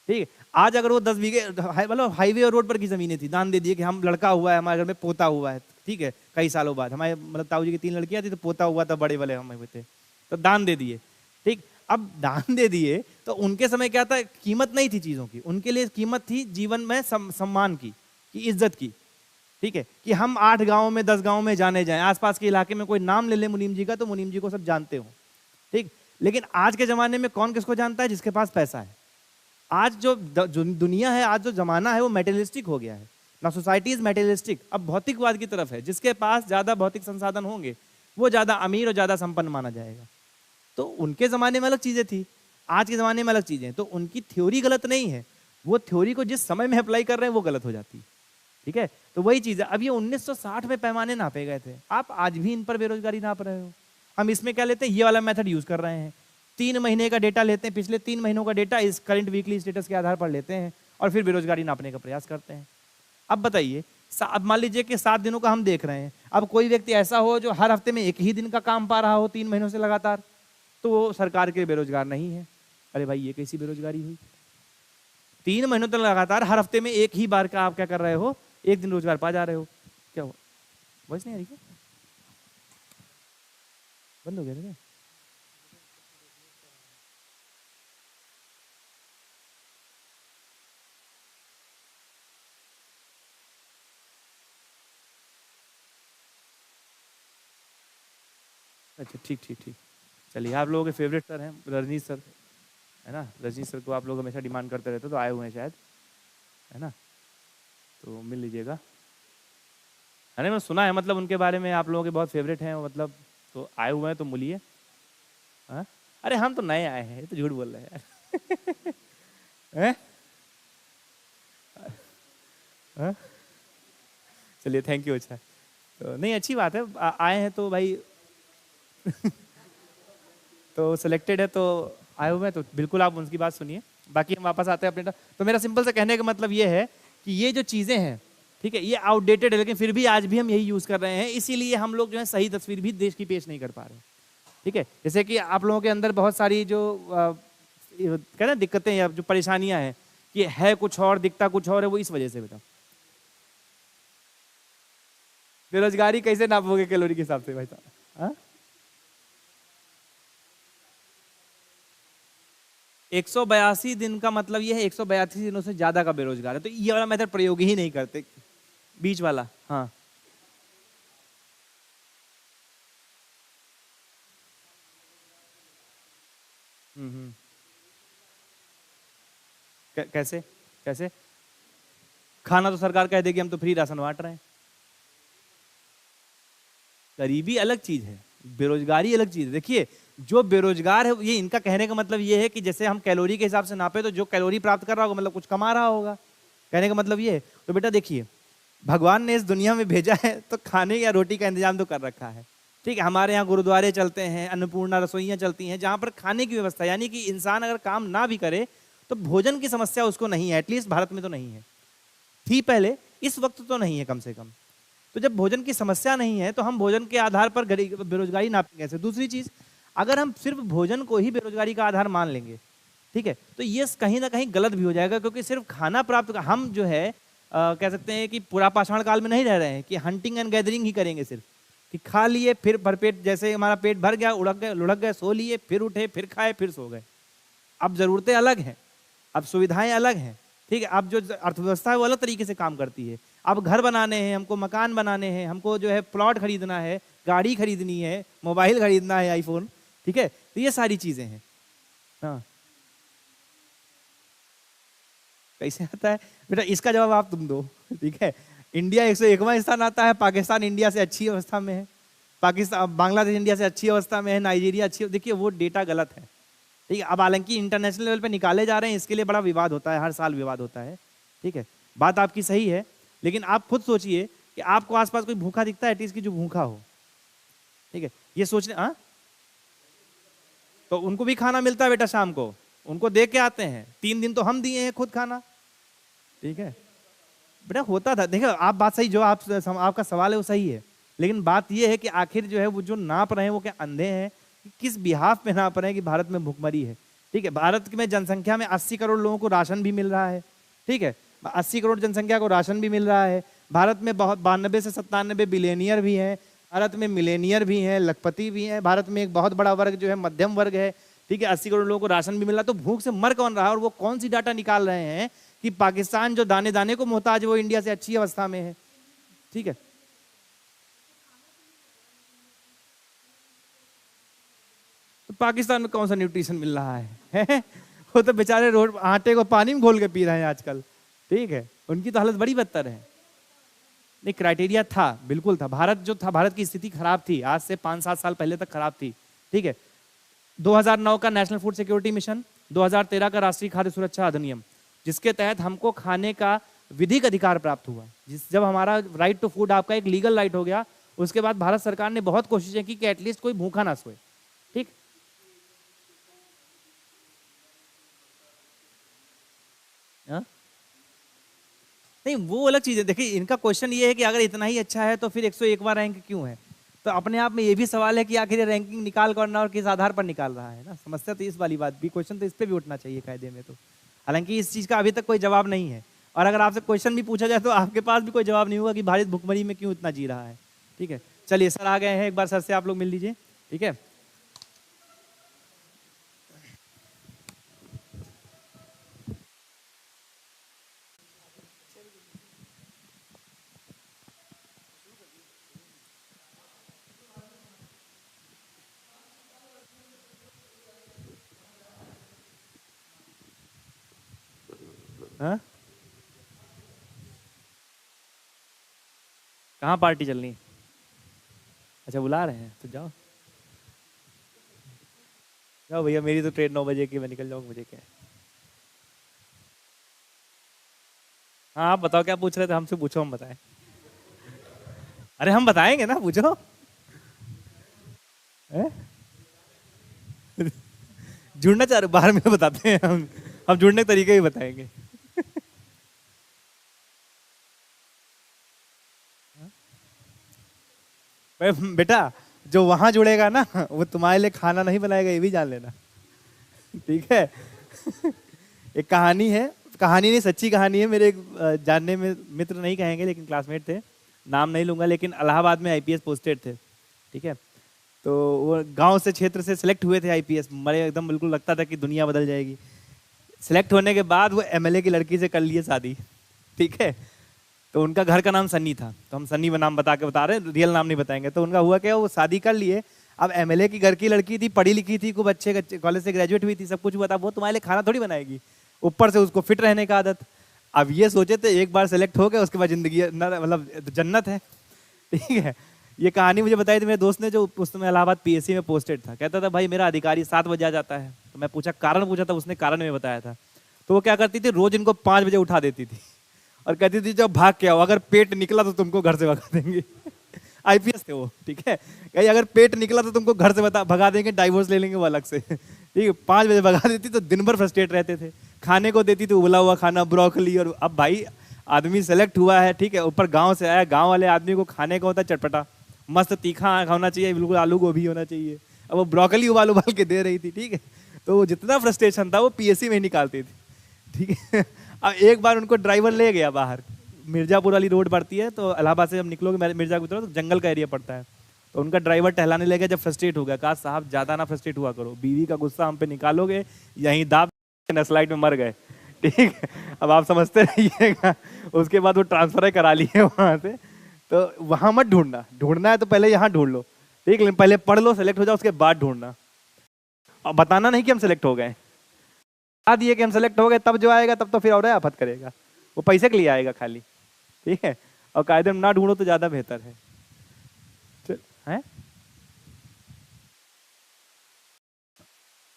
ठीक है, आज अगर वो 10 बीघे मतलब हाईवे और रोड पर की जमीनें थी, दान दे दिए कि हम लड़का हुआ है, हमारे घर में पोता हुआ है। ठीक है, कई सालों बाद हमारे मतलब ताऊ जी की 3 लड़कियां थी तो पोता हुआ था, बड़े वाले हम हुए थे, तो दान दे दिए। ठीक, अब दान दे दिए तो उनके समय क्या था, कीमत नहीं थी चीजों की, उनके लिए कीमत थी जीवन में सम्मान की इज्जत की। ठीक है, कि हम 8 गांव में 10 गांव में जाने जाएं, आसपास के इलाके में कोई नाम ले ले मुनीम जी का तो मुनीम जी को सब जानते हो। ठीक, लेकिन आज के जमाने में कौन किसको जानता है, जिसके पास पैसा है। आज जो दुनिया है, आज जो जमाना है वो मेटेरियलिस्टिक हो गया है ना, सोसाइटी इज मेटेरियलिस्टिक, अब भौतिकवाद की तरफ है। जिसके पास ज्यादा भौतिक संसाधन होंगे वो ज्यादा अमीर और ज्यादा संपन्न माना जाएगा। तो उनके जमाने में अलग चीजें थी, आज के जमाने में अलग चीजें। तो उनकी थ्योरी गलत नहीं है, वो थ्योरी को जिस समय में अप्लाई कर रहे हैं वो गलत हो जाती है। ठीक है, तो वही चीज है। अब ये 1960 में पैमाने नापे गए थे, आप आज भी इन पर बेरोजगारी नाप रहे हो। हम इसमें क्या लेते हैं, ये वाला मेथड यूज कर रहे हैं, 3 महीने का डेटा लेते हैं, पिछले 3 महीनों का डेटा इस करंट वीकली स्टेटस के आधार पर लेते हैं और फिर बेरोजगारी नापने का प्रयास करते हैं। अब बताइए, अब मान लीजिए कि 7 दिनों का हम देख रहे हैं, अब कोई व्यक्ति ऐसा हो जो हर हफ्ते में 1 ही दिन का काम पा रहा हो 3 महीनों से लगातार, तो वो सरकार के बेरोजगार नहीं है। अरे भाई ये कैसी बेरोजगारी हुई, 3 महीनों तक लगातार हर हफ्ते में 1 ही बार का आप क्या कर रहे हो, 1 दिन रोजगार पा जा रहे हो। क्या हुआ, वॉइस नहीं आ रही क्या, बंद हो गया था क्या? अच्छा ठीक ठीक ठीक, चलिए। आप लोगों के फेवरेट सर हैं रजनीश सर, है ना। रजनीश सर को आप लोग हमेशा डिमांड करते रहते, तो आए हुए हैं शायद, है ना, तो मिल लीजिएगा। अरे मैं सुना है मतलब उनके बारे में आप लोगों के बहुत फेवरेट हैं मतलब, तो आए हुए हैं तो मिलिए। हाँ, अरे हम तो नए आए हैं, ये तो झूठ बोल रहे हैं यार हैं? चलिए थैंक यू। अच्छा, तो नहीं अच्छी बात है, आए हैं तो भाई तो सिलेक्टेड है तो आए हुए हैं, तो बिल्कुल आप उनकी बात सुनिए। बाकी हम वापस आते हैं अपने। तो मेरा सिंपल से कहने का मतलब ये है कि ये जो चीज़ें हैं, ठीक है, ये आउटडेटेड है, लेकिन फिर भी आज भी हम यही यूज़ कर रहे हैं। इसीलिए हम लोग जो है सही तस्वीर भी देश की पेश नहीं कर पा रहे। ठीक है, जैसे कि आप लोगों के अंदर बहुत सारी जो कहते हैं दिक्कतें या जो परेशानियां हैं कि है कुछ और दिखता कुछ और है, वो इस वजह से। बेटा बेरोजगारी कैसे नापोगे कैलोरी के हिसाब से भाई साहब? 182 दिन का मतलब ये है 182 दिनों से ज्यादा का बेरोजगार है, तो ये वाला मेथड प्रयोग ही नहीं करते, बीच वाला। हाँ कैसे कैसे खाना तो सरकार कह देगी हम तो फ्री राशन बांट रहे हैं। गरीबी अलग चीज है, बेरोजगारी अलग चीज है। देखिए जो बेरोजगार है, ये इनका कहने का मतलब ये है कि जैसे हम कैलोरी के हिसाब से नापे तो जो कैलोरी प्राप्त कर रहा होगा मतलब कुछ कमा रहा होगा, कहने का मतलब ये है। तो बेटा देखिए, भगवान ने इस दुनिया में भेजा है तो खाने या रोटी का इंतजाम तो कर रखा है। ठीक है, हमारे यहाँ गुरुद्वारे चलते हैं, अन्नपूर्णा रसोइयाँ चलती हैं जहाँ पर खाने की व्यवस्था, यानी कि इंसान अगर काम ना भी करे तो भोजन की समस्या उसको नहीं है। एटलीस्ट भारत में तो नहीं है, थी पहले, इस वक्त तो नहीं है कम से कम। तो जब भोजन की समस्या नहीं है तो हम भोजन के आधार पर बेरोजगारी नापेंगे कैसे? दूसरी चीज, अगर हम सिर्फ भोजन को ही बेरोजगारी का आधार मान लेंगे, ठीक है, तो ये कहीं ना कहीं गलत भी हो जाएगा, क्योंकि सिर्फ खाना प्राप्त हम जो है कह सकते हैं कि पूरा पाषाण काल में नहीं रह रहे हैं कि हंटिंग एंड गैदरिंग ही करेंगे सिर्फ, कि खा लिए फिर भरपेट, जैसे हमारा पेट भर गया, उड़क गए लुढ़क गए, सो लिए, फिर उठे, फिर खाए, फिर सो गए। अब जरूरतें अलग हैं, अब सुविधाएं अलग हैं, ठीक है, अब जो अर्थव्यवस्था है वो अलग तरीके से काम करती है। अब घर बनाने हैं हमको, मकान बनाने हैं हमको, जो है प्लॉट खरीदना है, गाड़ी खरीदनी है, मोबाइल खरीदना है, आईफोन, ठीक है, तो ये सारी चीजें हैं। हाँ, कैसे आता है बेटा, इसका जवाब आप तुम दो, ठीक है। इंडिया 101वां स्थान आता है, पाकिस्तान इंडिया से अच्छी अवस्था में है, पाकिस्तान बांग्लादेश इंडिया से अच्छी अवस्था में है, नाइजीरिया अच्छी, देखिए वो डेटा गलत है, ठीक है। अब हालांकि इंटरनेशनल लेवल पे निकाले जा रहे हैं, इसके लिए बड़ा विवाद होता है, हर साल विवाद होता है, ठीक है, बात आपकी सही है, लेकिन आप खुद सोचिए कि आपको आसपास कोई भूखा दिखता है एटलीस्ट की जो भूखा हो, ठीक है, ये सोचने। हाँ, तो उनको भी खाना मिलता है बेटा, शाम को उनको दे के आते हैं, 3 दिन तो हम दिए हैं खुद खाना, ठीक है बेटा, होता था। देखो आप बात सही, जो आपका सवाल है वो सही है, लेकिन बात ये है कि आखिर जो है वो जो नाप रहे हैं वो क्या अंधे हैं? किस बिहाफ पे नाप रहे हैं कि भारत में भुखमरी है? ठीक है, भारत में जनसंख्या में 80 करोड़ लोगों को राशन भी मिल रहा है, ठीक है, 80 करोड़ जनसंख्या को राशन भी मिल रहा है। भारत में बहुत 92 से 97 बिलियनियर भी हैं, भारत में मिलेनियर भी हैं, लखपति भी हैं, भारत में एक बहुत बड़ा वर्ग जो है मध्यम वर्ग है, ठीक है, 80 करोड़ लोगों को राशन भी मिल रहा है। तो भूख से मर कौन रहा है? और वो कौन सी डाटा निकाल रहे हैं कि पाकिस्तान जो दाने दाने को मोहताज है वो इंडिया से अच्छी अवस्था में है, ठीक है। तो पाकिस्तान में कौन सा न्यूट्रिशन मिल रहा है? वो तो बेचारे रोड आटे को पानी में घोल के पी रहे हैं आजकल, ठीक है, उनकी तो हालत बड़ी बदतर है। नहीं, क्राइटेरिया था, बिल्कुल था, भारत जो था, भारत की स्थिति खराब थी, आज से 5-7 साल पहले तक खराब थी, ठीक है। 2009 का नेशनल फूड सिक्योरिटी मिशन, 2013 का राष्ट्रीय खाद्य सुरक्षा अधिनियम, जिसके तहत हमको खाने का विधिक अधिकार प्राप्त हुआ, जब हमारा राइट टू फूड आपका एक लीगल राइट हो गया, उसके बाद भारत सरकार ने बहुत कोशिशें की कि एटलीस्ट कोई भूखा ना सोए, ठीक। नहीं, वो अलग चीज है। देखिए, इनका क्वेश्चन ये है कि अगर इतना ही अच्छा है तो फिर 101वां रैंक क्यों है? तो अपने आप में ये भी सवाल है कि आखिर ये रैंकिंग निकाल करना और किस आधार पर निकाल रहा है ना, समस्या तो इस वाली बात भी, क्वेश्चन तो इस पे भी उठना चाहिए कायदे में। तो हालांकि इस चीज का अभी तक कोई जवाब नहीं है, और अगर आपसे क्वेश्चन भी पूछा जाए तो आपके पास भी कोई जवाब नहीं होगा कि भारत भुखमरी में क्यों इतना जी रहा है, ठीक है। चलिए, सर आ गए हैं, एक बार सर से आप लोग मिल लीजिए, ठीक है। हाँ, कहाँ पार्टी चलनी? अच्छा, बुला रहे हैं तो जाओ जाओ भैया, मेरी तो ट्रेन 9 बजे की, मैं निकल जाऊँ, मुझे क्या है। हाँ, आप बताओ क्या पूछ रहे थे, हमसे पूछो, हम बताएं। अरे हम बताएंगे ना, पूछो। जुड़ना चाह रहे, बाहर में बताते हैं हम जुड़ने के तरीके ही बताएंगे। बेटा, जो वहां जुड़ेगा ना वो तुम्हारे लिए खाना नहीं बनाएगा, ये भी जान लेना, ठीक है। एक कहानी है, कहानी नहीं सच्ची कहानी है, मेरे एक जानने में मित्र नहीं कहेंगे लेकिन क्लासमेट थे, नाम नहीं लूंगा, लेकिन इलाहाबाद में आईपीएस पोस्टेड थे, ठीक है। तो वो गांव से, क्षेत्र से सिलेक्ट हुए थे आईपीएस, मरे एकदम, बिल्कुल लगता था कि दुनिया बदल जाएगी। सिलेक्ट होने के बाद वो एमएलए की लड़की से कर लिए शादी, ठीक है। तो उनका घर का नाम सन्नी था, तो हम सन्नी नाम बता रहे हैं, रियल नाम नहीं बताएंगे। तो उनका हुआ क्या, वो शादी कर लिए, अब एमएलए की घर की लड़की थी, पढ़ी लिखी थी, खूब अच्छे कॉलेज से ग्रेजुएट हुई थी, सब कुछ हुआ था, वो तुम्हारे लिए खाना थोड़ी बनाएगी, ऊपर से उसको फिट रहने का आदत। अब ये सोचे थे एक बार सेलेक्ट हो गए उसके बाद जिंदगी मतलब जन्नत है, ठीक है। ये कहानी मुझे बताई थी मेरे दोस्त ने, जो उस समय इलाहाबाद पीएससी में पोस्टेड था। कहता था भाई मेरा अधिकारी 7 बजे आ जाता है, तो मैं पूछा कारण, पूछा था, उसने कारण में बताया था। तो वो क्या करती थी, रोज इनको 5 बजे उठा देती थी और कहती थी जब भाग के आओ, अगर पेट निकला तो तुमको घर से भगा देंगे। आईपीएस थे वो, ठीक है, कहीं अगर पेट निकला तो तुमको घर से भगा देंगे, डाइवोर्स ले लेंगे वो अलग से, ठीक है। 5 बजे भगा देती तो दिन भर फ्रस्ट्रेट रहते थे। खाने को देती थी उबला हुआ खाना, ब्रोकली, और अब भाई आदमी सेलेक्ट हुआ है, ठीक है, ऊपर गांव से आया, गांव वाले आदमी को खाने का होता है चटपटा, मस्त तीखा होना चाहिए, बिल्कुल आलू गोभी होना चाहिए। अब वो ब्रोकली उबाल उबाल के दे रही थी, ठीक है, तो वो जितना फ्रस्ट्रेशन था वो पीएससी में ही निकालती थी, ठीक है। अब एक बार उनको ड्राइवर ले गया बाहर, मिर्जापुर वाली रोड पड़ती है, तो इलाहाबाद से जब निकलोगे मिर्जापुर तो जंगल का एरिया पड़ता है, तो उनका ड्राइवर टहलाने लगे, जब फ्रस्ट्रेट हो गया, कहा साहब ज्यादा ना फ्रस्ट्रेट हुआ करो, बीवी का गुस्सा हम पे निकालोगे, यहीं दाब नस्लाइट में मर गए, ठीक है। अब आप समझते रहिएगा, उसके बाद वो ट्रांसफर करा लिए वहां से। तो वहां मत ढूंढना, ढूंढना है तो पहले यहाँ ढूंढ लो, ठीक, लेकिन पहले पढ़ लो, सेलेक्ट हो जाओ, उसके बाद ढूंढना। और बताना नहीं कि हम सेलेक्ट हो गए, बता दिए कि हम सेलेक्ट हो गए, तब जो आएगा तब तो फिर और आफत करेगा, वो पैसे के लिए आएगा खाली, ठीक है। और कायदे में ना ढूंढो तो ज्यादा बेहतर है। हैं?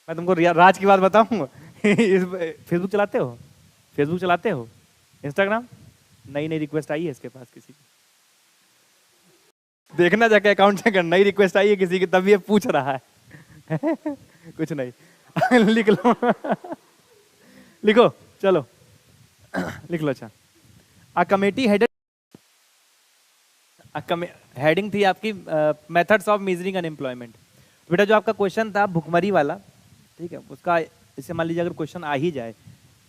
मैं तुमको राज की बात बताऊं। फेसबुक चलाते हो? फेसबुक चलाते हो? इंस्टाग्राम? नई नई रिक्वेस्ट आई है इसके पास किसी की, देखना जाके अकाउंट चेक कर, नई रिक्वेस्ट आई है किसी की, तब ये पूछ रहा है। कुछ नहीं। लिख लो। लिखो, चलो। लिख लो। अच्छा, आ कमेटी हेडेड, हेडिंग थी आपकी मेथड्स ऑफ मेजरिंग अनएम्प्लॉयमेंट। बेटा जो आपका क्वेश्चन था भुखमरी वाला, ठीक है, उसका इसे मान लीजिए अगर क्वेश्चन आ ही जाए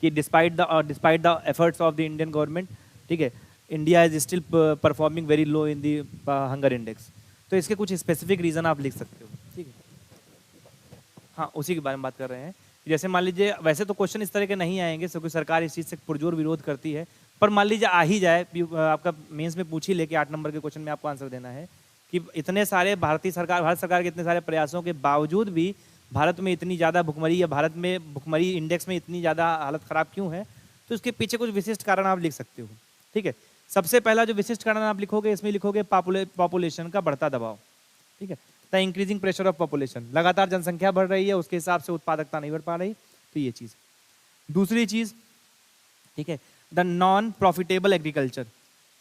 कि despite the efforts of the Indian government, ठीक है, India is still performing very low in the hunger index, तो इसके कुछ स्पेसिफिक रीजन आप लिख सकते हो, ठीक है। हाँ, उसी के बारे में बात कर रहे हैं। जैसे मान लीजिए, वैसे तो क्वेश्चन इस तरह के नहीं आएंगे क्योंकि सरकार इस चीज़ से पुरजोर विरोध करती है, पर मान लीजिए आ ही जाए, आपका मेंस में पूछ ही ले कि 8 नंबर के क्वेश्चन में आपको आंसर देना है कि इतने सारे भारत सरकार के इतने सारे प्रयासों के बावजूद भी भारत में इतनी ज़्यादा भुखमरी, या भारत में भुखमरी इंडेक्स में इतनी ज़्यादा हालत ख़राब क्यों है, तो इसके पीछे कुछ विशिष्ट कारण आप लिख सकते हो, ठीक है। सबसे पहला जो विशिष्ट कारण आप लिखोगे, इसमें लिखोगे पॉपुलेशन का बढ़ता दबाव, ठीक है, the increasing pressure of population, लगातार जनसंख्या बढ़ रही है, उसके हिसाब से उत्पादकता नहीं बढ़ पा रही, तो ये चीज़। दूसरी चीज़, ठीक है, द नॉन प्रॉफिटेबल एग्रीकल्चर,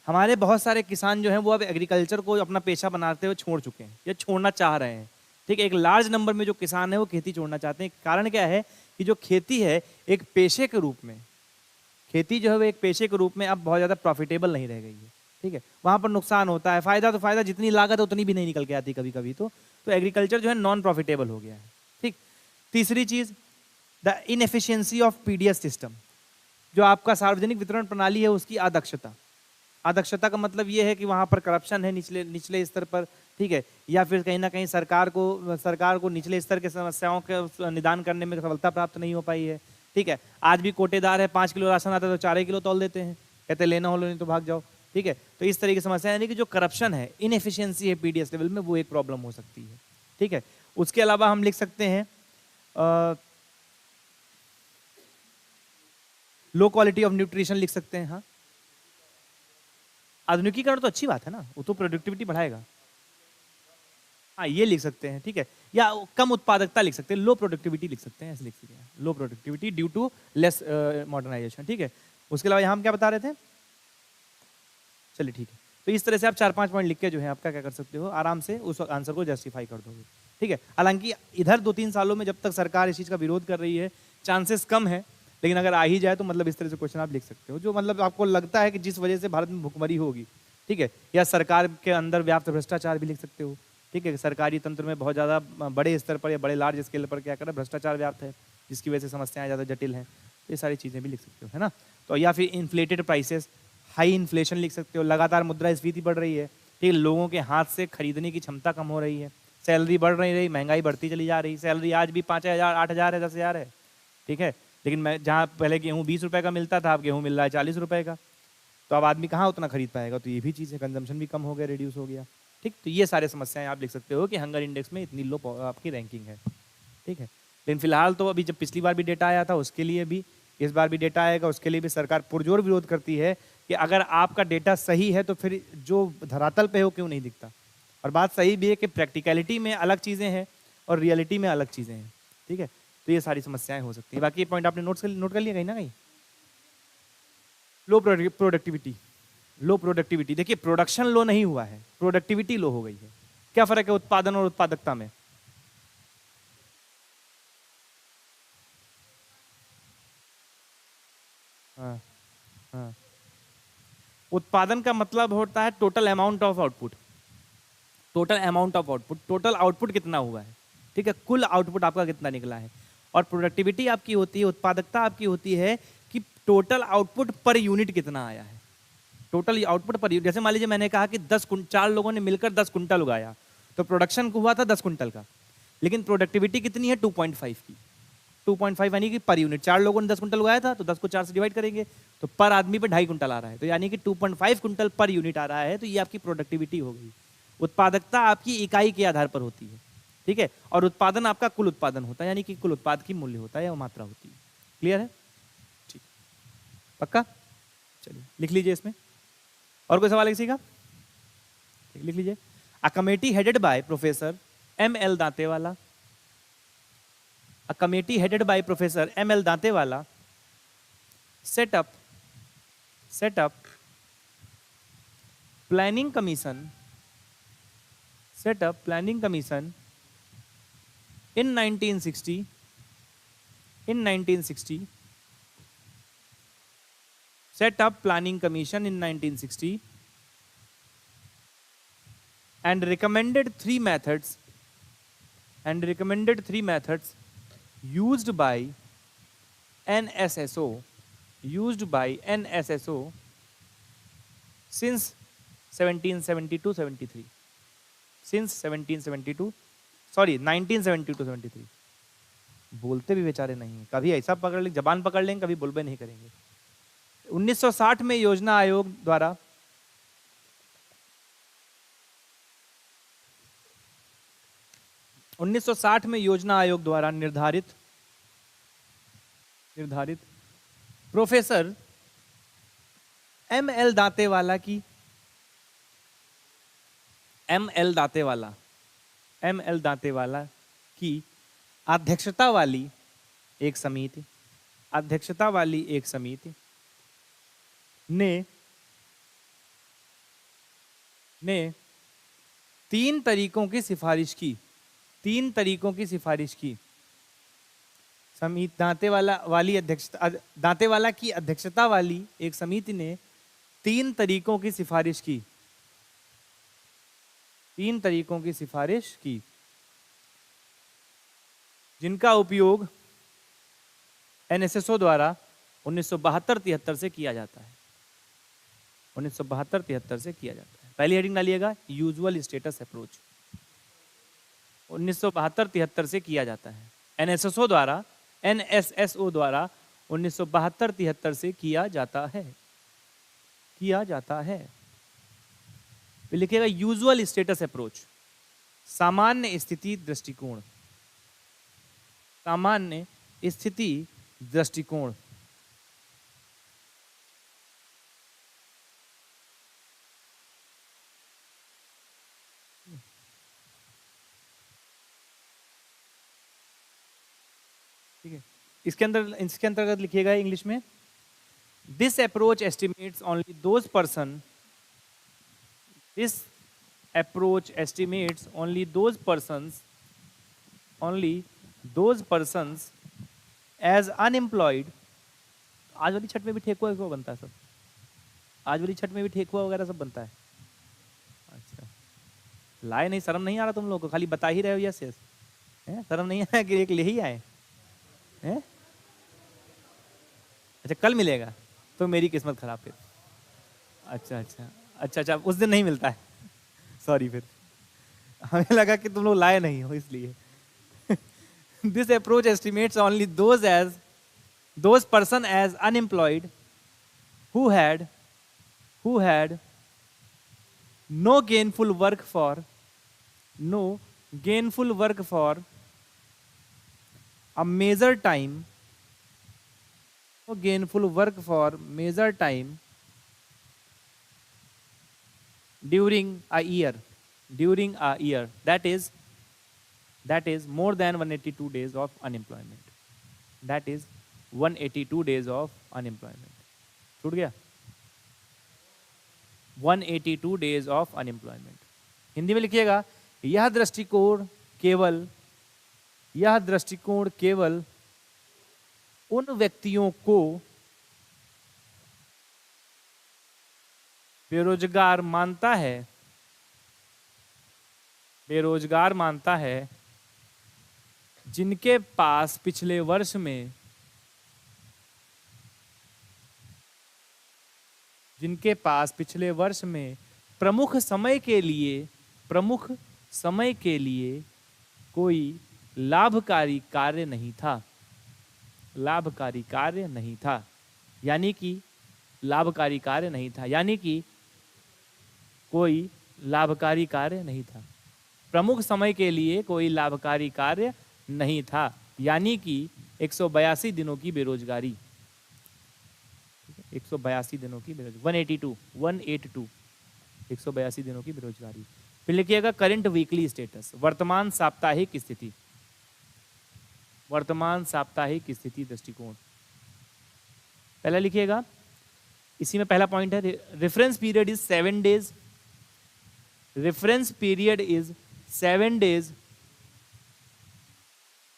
हमारे बहुत सारे किसान जो हैं वो अब एग्रीकल्चर को अपना पेशा बनाते हुए छोड़ चुके हैं या छोड़ना चाह रहे हैं, ठीक है। एक लार्ज नंबर में जो किसान है वो खेती छोड़ना चाहते हैं। कारण क्या है कि जो खेती है एक पेशे के रूप में, खेती जो है वो एक पेशे के रूप में अब बहुत ज़्यादा प्रॉफिटेबल नहीं रह गई है, ठीक है। वहाँ पर नुकसान होता है, फायदा तो फायदा, जितनी लागत है उतनी भी नहीं निकल के आती कभी कभी, तो एग्रीकल्चर जो है नॉन प्रॉफिटेबल हो गया है, ठीक। तीसरी चीज़, the inefficiency of PDS system, जो आपका सार्वजनिक वितरण प्रणाली है उसकी अदक्षता। अदक्षता का मतलब ये है कि वहाँ पर करप्शन है निचले स्तर पर, ठीक है, या फिर कहीं ना कहीं सरकार को निचले स्तर के समस्याओं के निदान करने में सफलता प्राप्त नहीं हो पाई है, ठीक है। आज भी कोटेदार है, 5 किलो राशन आता है तो 4 किलो तौल देते हैं, कहते लेना हो लो नहीं तो भाग जाओ, ठीक है। तो इस तरह की समस्या, यानी कि जो करप्शन है, इनएफिशिएंसी है पीडीएस लेवल में, वो एक प्रॉब्लम हो सकती है, ठीक है। उसके अलावा हम लिख सकते हैं लो क्वालिटी ऑफ न्यूट्रिशन लिख सकते हैं। हाँ, आधुनिकीकरण तो अच्छी बात है ना, वो तो प्रोडक्टिविटी बढ़ाएगा। हाँ, ये लिख सकते हैं, ठीक है, या कम उत्पादकता लिख सकते हैं, लो प्रोडक्टिविटी लिख सकते हैं, ऐसे लिख सकते हैं, low productivity due to less modernisation, ठीक है। उसके अलावा यहाँ हम क्या बता रहे थे, चलिए ठीक है। तो इस तरह से आप 4-5 पॉइंट लिख के जो है आपका क्या कर सकते हो, आराम से उस आंसर को जस्टिफाई कर दोगे, ठीक है। हालांकि इधर 2-3 सालों में जब तक सरकार इस चीज़ का विरोध कर रही है, चांसेस कम है, लेकिन अगर आ ही जाए तो मतलब इस तरह से क्वेश्चन आप लिख सकते हो, जो मतलब आपको लगता है कि जिस वजह से भारत में भुखमरी होगी, ठीक है, या सरकार के अंदर व्याप्त भ्रष्टाचार भी लिख सकते हो, ठीक है। सरकारी तंत्र में बहुत ज़्यादा बड़े स्तर पर या बड़े लार्ज स्केल पर क्या कर भ्रष्टाचार व्याप्त है, जिसकी वजह से समस्याएं ज़्यादा जटिल हैं, ये सारी चीज़ें भी लिख सकते हो, है ना। तो या फिर इन्फ्लेटेड प्राइसेस, हाई इन्फ्लेशन लिख सकते हो, लगातार मुद्रास्फीति बढ़ रही है, ठीक है, लोगों के हाथ से खरीदने की क्षमता कम हो रही है, सैलरी बढ़ नहीं रही, महंगाई बढ़ती चली जा रही, सैलरी आज भी 5,000, 8,000 है, 10,000 है, ठीक है, लेकिन मैं जहाँ पहले गेहूँ 20 रुपये का मिलता था, अब गेहूँ मिल रहा है 40 रुपये का, तो अब आदमी कहाँ उतना खरीद पाएगा, तो ये भी चीज़ है, कंजम्पशन भी कम हो गया, रिड्यूस हो गया, ठीक। तो ये सारे समस्याएं आप लिख सकते हो कि हंगर इंडेक्स में इतनी लो आपकी रैंकिंग है, ठीक है। लेकिन फिलहाल तो अभी जब पिछली बार भी डेटा आया था उसके लिए भी, इस बार भी डेटा आएगा उसके लिए भी सरकार पुरजोर विरोध करती है कि अगर आपका डेटा सही है तो फिर जो धरातल पे है वो क्यों नहीं दिखता। और बात सही भी है कि प्रैक्टिकलिटी में अलग चीज़ें हैं और रियलिटी में अलग चीज़ें हैं, ठीक है। तो ये सारी समस्याएं हो सकती है। बाकी ये पॉइंट आपने नोट कर लिया कहीं ना कहीं। लो प्रोडक्टिविटी, लो प्रोडक्टिविटी, देखिए प्रोडक्शन लो नहीं हुआ है, प्रोडक्टिविटी लो हो गई है। क्या फर्क है उत्पादन और उत्पादकता में? हाँ हाँ उत्पादन का मतलब होता है total amount of output, total amount of output, total output कितना हुआ है, ठीक है, कुल आउटपुट आपका कितना निकला है। और प्रोडक्टिविटी आपकी होती है, उत्पादकता आपकी होती है कि टोटल आउटपुट पर यूनिट कितना आया है, टोटल आउटपुट पर यूनिट। जैसे मान लीजिए मैंने कहा कि 4 लोगों ने मिलकर 10 कुंटल उगाया, तो प्रोडक्शन को हुआ था 10 कुंटल का, लेकिन प्रोडक्टिविटी कितनी है 2.5 की, 2.5 यानी कि पर यूनिट। 4 लोगों ने 10 कुंटल उगाया था, तो 10 को 4 से डिवाइड करेंगे तो पर आदमी पे 2.5 कुंटल आ रहा है, तो यानी कि 2.5 कुंटल पर यूनिट आ रहा है, तो ये आपकी प्रोडक्टिविटी हो गई। उत्पादकता आपकी इकाई के आधार पर होती है, ठीक है, और उत्पादन आपका कुल उत्पादन होता है, यानी कि कुल उत्पाद की मूल्य होता है या मात्रा होती है। क्लियर है? ठीक, पक्का? चलिए लिख लीजिए इसमें। और कोई सवाल है किसी का? लिख लीजिए। A committee headed by professor M.L. दांतेवाला, a committee headed by Professor M.L. Dantewala set up planning commission in 1960 set up planning commission in 1960 and recommended three methods used by NSSO since 1972-73 बोलते भी बेचारे नहीं, कभी ऐसा पकड़ लेंगे, जबान पकड़ लेंगे, कभी बोलबे नहीं करेंगे। 1960 में योजना आयोग द्वारा 1960 में योजना आयोग द्वारा निर्धारित प्रोफेसर M.L. दांतेवाला की अध्यक्षता वाली एक समिति ने 3 तरीकों की सिफारिश की। दांतेवाला की अध्यक्षता वाली एक समिति ने 3 तरीकों की सिफारिश की, जिनका उपयोग NSSO द्वारा 1972-73 से किया जाता है। 1972-73 से किया जाता है। पहली हेडिंग डालिएगा, यूजुअल स्टेटस अप्रोच। 1972-73 से किया जाता है, NSSO द्वारा 1972-73 से किया जाता है। फिर लिखिएगा यूजुअल स्टेटस अप्रोच, सामान्य स्थिति दृष्टिकोण। ठीक है, इसके अंतर्गत लिखिएगा इंग्लिश में, this approach estimates only those persons as unemployed। आज वाली छठ में भी ठेकुआ बनता है सब, आज वाली छठ में भी ठेकुआ वगैरह सब बनता है। अच्छा, लाए नहीं, शर्म नहीं आ रहा तुम लोग को? खाली बता ही रहे हो यस यस, शर्म नहीं आया कि एक ले ही आए हैं? अच्छा, कल मिलेगा तो मेरी किस्मत खराब फिर। अच्छा, उस दिन नहीं मिलता है, सॉरी। फिर हमें लगा कि तुम लोग लाए नहीं हो इसलिए। This approach estimates only those person as unemployed who had no gainful work for a measured time, during a year, that is more than 182 days of unemployment। छूट गया? 182 days of unemployment। हिंदी में लिखिएगा, यह दृष्टिकोण केवल उन व्यक्तियों को बेरोजगार मानता है, बेरोजगार मानता है जिनके पास पिछले वर्ष में, जिनके पास पिछले वर्ष में प्रमुख समय के लिए, प्रमुख समय के लिए कोई लाभकारी कार्य नहीं था, लाभकारी कार्य नहीं था, यानी कि लाभकारी कार्य नहीं था, यानी कि कोई लाभकारी कार्य नहीं था। प्रमुख समय के लिए कोई लाभकारी कार्य नहीं था, यानी कि 182 दिनों की बेरोजगारी, 182 दिनों की बेरोजगारी, 182 182 दिनों की बेरोजगारी। फिर लिखिएगा करंट वीकली स्टेटस, वर्तमान साप्ताहिक स्थिति, वर्तमान साप्ताहिक स्थिति दृष्टिकोण। पहला लिखिएगा, इसी में पहला पॉइंट है, reference period is 7 days, reference period is 7 days,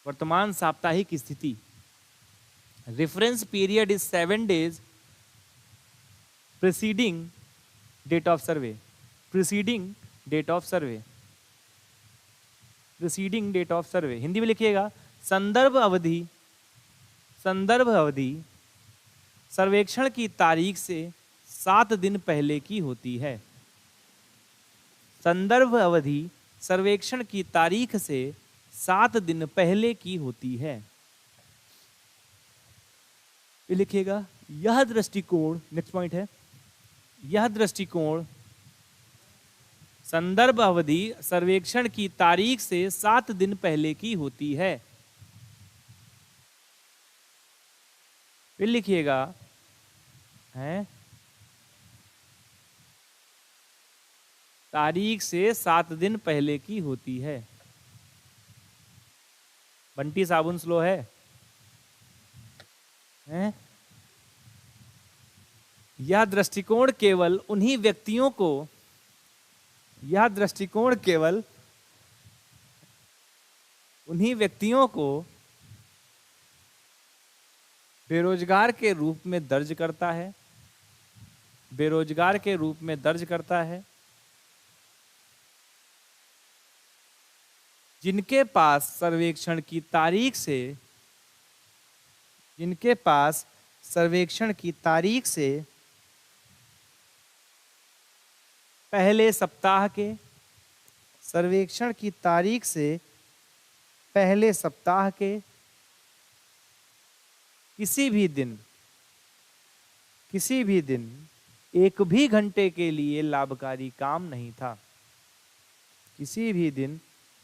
वर्तमान साप्ताहिक स्थिति, reference period is 7 days preceding date of survey, preceding date of survey, preceding date of survey. Hindi में लिखिएगा, संदर्भ अवधि, संदर्भ अवधि सर्वेक्षण की तारीख से 7 दिन पहले की होती है, संदर्भ अवधि सर्वेक्षण की तारीख से 7 दिन पहले की होती है। लिखिएगा, यह दृष्टिकोण, नेक्स्ट पॉइंट है, यह दृष्टिकोण संदर्भ अवधि सर्वेक्षण की तारीख से 7 दिन पहले की होती है। फिर लिखिएगा, है तारीख से 7 दिन पहले की होती है। बंटी साबुन स्लो है, हैं? यह दृष्टिकोण केवल उन्हीं व्यक्तियों को, यह दृष्टिकोण केवल उन्हीं व्यक्तियों को बेरोजगार के रूप में दर्ज करता है, बेरोजगार के रूप में दर्ज करता है जिनके पास सर्वेक्षण की तारीख से, जिनके पास सर्वेक्षण की तारीख से पहले सप्ताह के, सर्वेक्षण की तारीख से पहले सप्ताह के किसी भी दिन, किसी भी दिन एक भी घंटे के लिए लाभकारी काम नहीं था, किसी भी दिन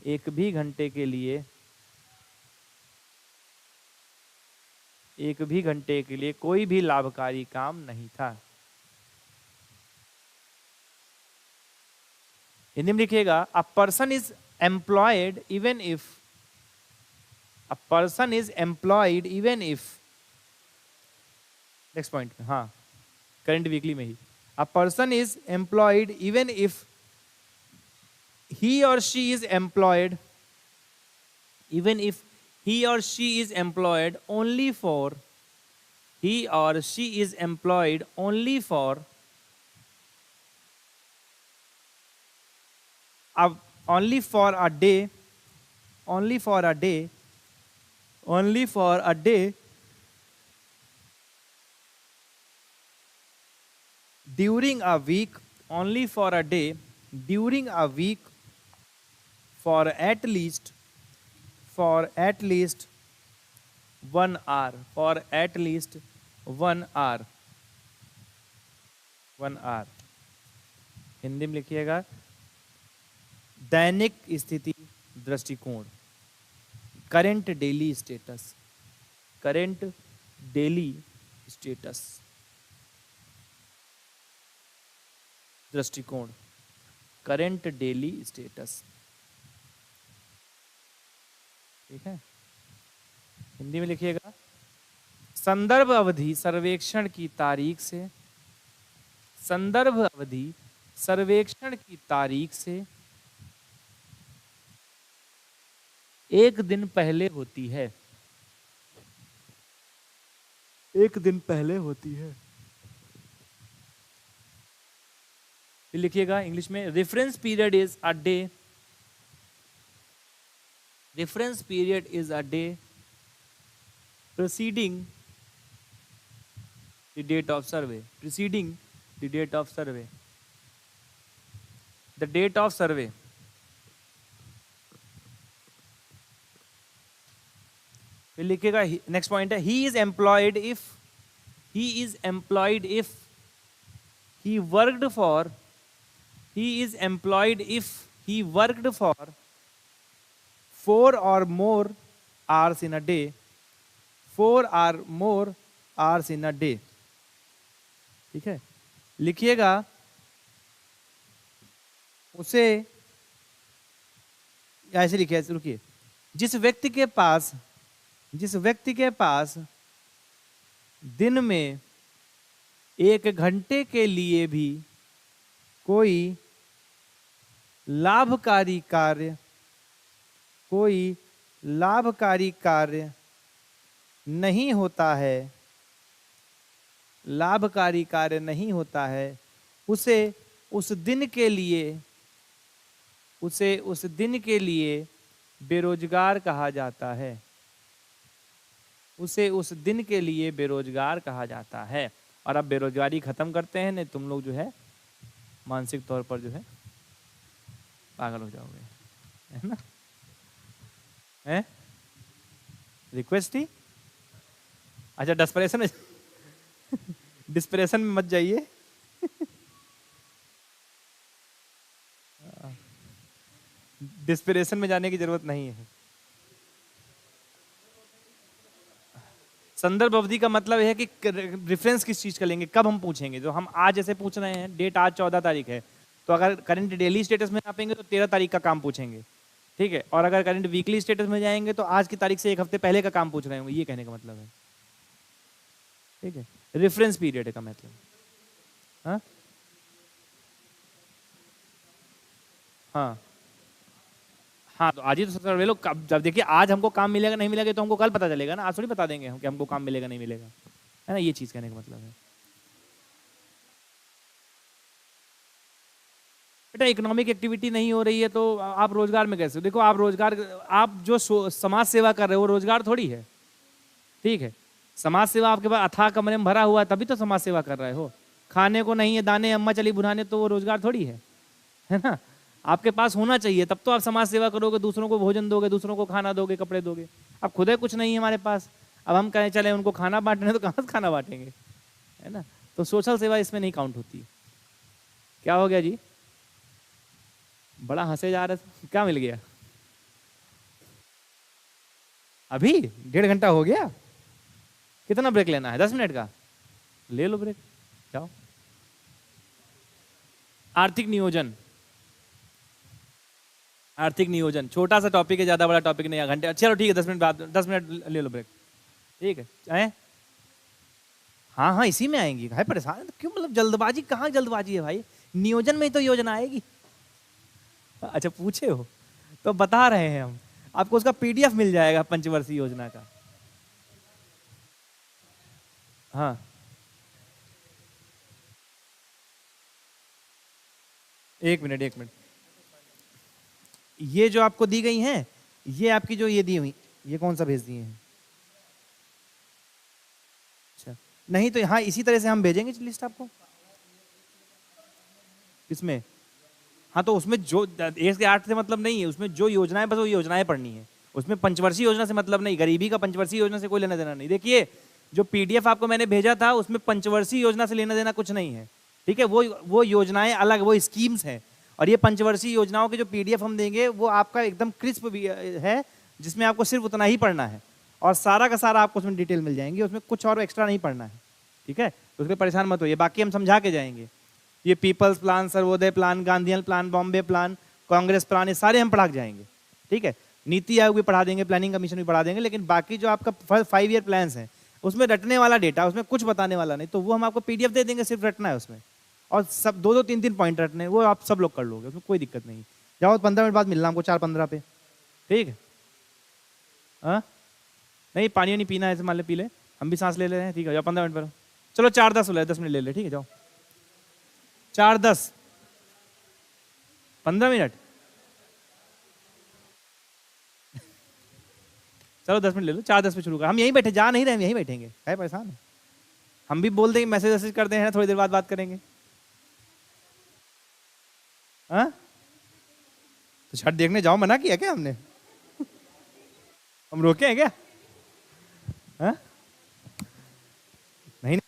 एक भी घंटे के लिए, एक भी घंटे के लिए कोई भी लाभकारी काम नहीं था। हिंदी में लिखिएगा, a person is employed even if, a person is employed even if, next point में, हाँ करंट वीकली में ही, a person is employed even if he or she is employed, even if he or she is employed only for, he or she is employed only for only for a day, only for a day, only for a day during a week, only for a day during a week for at least 1 hour, for at least 1 hour, 1 hour। Hindi में लिखिएगा, दैनिक स्थिति दृष्टिकोण, current daily status, current daily status दृष्टिकोण, current daily status, ठीक है। हिंदी में लिखिएगा, संदर्भ अवधि सर्वेक्षण की तारीख से, संदर्भ अवधि सर्वेक्षण की तारीख से 1 दिन पहले होती है, 1 दिन पहले होती है। फिर लिखिएगा इंग्लिश में, reference period is a day, reference period is a day preceding the date of survey, preceding the date of survey, the date of survey. फिर लिखिएगा नेक्स्ट पॉइंट है, he is employed if he is employed if he worked for he is employed if he worked for 4 or more hours in a day, 4 or more hours in a day. ठीक है, लिखिएगा उसे, ऐसे लिखिए, रुकिए, जिस व्यक्ति के पास दिन में 1 घंटे के लिए भी कोई लाभकारी कार्य नहीं होता है, उसे उस दिन के लिए बेरोजगार कहा जाता है, उसे उस दिन के लिए बेरोजगार कहा जाता है। और अब बेरोजगारी खत्म करते हैं, नहीं तुम लोग जो है मानसिक तौर पर जो है पागल हो जाओगे, है ना? है रिक्वेस्ट ही, अच्छा डिस्प्रेशन में मत जाइए। डिस्प्रेशन में जाने की जरूरत नहीं है। संदर्भ अवधि का मतलब है कि रेफरेंस किस चीज का लेंगे, कब हम पूछेंगे। जो हम आज जैसे पूछ रहे हैं, डेट आज 14 तारीख है, तो अगर करंट डेली स्टेटस में नापेंगे तो 13 तारीख का काम पूछेंगे, ठीक है। और अगर करंट वीकली स्टेटस में जाएंगे तो आज की तारीख से 1 हफ्ते पहले का काम पूछ रहे होंगे, ये कहने का मतलब है, ठीक है। रेफरेंस पीरियड का मतलब, हाँ हाँ हाँ, तो आज ही तो सर्वे लो। जब देखिए आज हमको काम मिलेगा नहीं मिलेगा तो हमको कल पता चलेगा ना, आज थोड़ी बता देंगे हम कि हमको काम मिलेगा नहीं मिलेगा, है ना। ये चीज कहने का मतलब है बेटा। इकोनॉमिक एक्टिविटी नहीं हो रही है तो आप रोजगार में कैसे? देखो आप रोजगार, आप जो समाज सेवा कर रहे हो रोजगार थोड़ी है, ठीक है। समाज सेवा आपके पास अथाह कमरे में भरा हुआ है तभी तो समाज सेवा कर रहे हो। खाने को नहीं है दाने अम्मा चली बुनाने, तो वो रोजगार थोड़ी है ना। आपके पास होना चाहिए तब तो आप समाज सेवा करोगे, दूसरों को भोजन दोगे, दूसरों को खाना दोगे, कपड़े दोगे। अब खुद है कुछ नहीं है हमारे पास, अब हम कहें चले उनको खाना बांटने तो कहाँ से खाना बांटेंगे, है ना। तो सोशल सेवा इसमें नहीं काउंट होती। क्या हो गया जी, बड़ा हंसे जा रहे थे, क्या मिल गया? अभी 1.5 घंटा हो गया, कितना ब्रेक लेना है? 10 मिनट का ले लो ब्रेक, जाओ। आर्थिक नियोजन, आर्थिक नियोजन छोटा सा टॉपिक है, ज्यादा बड़ा टॉपिक नहीं है। घंटे, चलो ठीक है 10 मिनट बाद, 10 मिनट ले लो ब्रेक, ठीक है। हाँ हाँ इसी में आएंगी, है परेशान क्यों? मतलब जल्दबाजी, कहाँ जल्दबाजी है भाई, नियोजन में ही तो योजना आएगी। अच्छा पूछे हो तो बता रहे हैं हम आपको, उसका पीडीएफ मिल जाएगा पंचवर्षीय योजना का। हाँ एक मिनट, ये जो आपको दी गई हैं, ये आपकी जो ये दी हुई, ये कौन सा भेज दिए हैं? अच्छा नहीं तो हाँ इसी तरह से हम भेजेंगे लिस्ट आपको। इसमें हाँ तो उसमें जो 1 से 8 से मतलब नहीं है, उसमें जो योजनाएं बस वो योजनाएं पढ़नी है, उसमें पंचवर्षीय योजना से मतलब नहीं, गरीबी का पंचवर्षीय योजना से कोई लेना देना नहीं। देखिए जो पीडीएफ आपको मैंने भेजा था उसमें पंचवर्षीय योजना से लेना देना कुछ नहीं है, ठीक है। वो योजनाएं अलग, वो स्कीम्स हैं। और ये पंचवर्षीय योजनाओं के जो पीडीएफ हम देंगे वो आपका एकदम क्रिस्प भी है, जिसमें आपको सिर्फ उतना ही पढ़ना है और सारा का सारा आपको उसमें डिटेल मिल जाएंगी, उसमें कुछ और एक्स्ट्रा नहीं पढ़ना है, ठीक है। तो उसके परेशान मत होइए, बाकी हम समझा के जाएंगे। ये people's plan, Sarvodaya plan, Gandhian plan, Bombay plan, Congress plan, ये सारे हम पढ़ा के जाएंगे, ठीक है। नीति आयोग भी पढ़ा देंगे, प्लानिंग कमीशन भी पढ़ा देंगे, लेकिन बाकी जो आपका 5 ईयर प्लान है उसमें रटने वाला डेटा, उसमें कुछ बताने वाला नहीं, तो वो हम आपको पीडीएफ दे देंगे, सिर्फ रटना है उसमें। और सब 2-2, 3-3 पॉइंट रटने, वो आप सब लोग कर लोगे, उसमें कोई दिक्कत नहीं। जाओ 15 मिनट बाद मिलना हमको 4:15 पे, ठीक है। हाँ नहीं पानी नहीं पीना है, ऐसे मान ले पी ले, हम भी सांस ले ले रहे हैं, ठीक है। जाओ 15 मिनट पर, चलो 4:10 हो रहा है, 10 मिनट ले ले, ठीक है। जाओ 4:10 15 मिनट, चलो 10 मिनट ले लो, 4:10 पे शुरू कर, हम यहीं बैठे, जा नहीं रहे, हम यहीं बैठेंगे, है परेशान है? हम भी बोल देंगे, मैसेज वैसेज कर दें, थोड़ी देर बाद बात करेंगे। हाँ, तो छठ देखने जाओ, मना किया क्या हमने? हम रोके हैं क्या? हाँ, नहीं।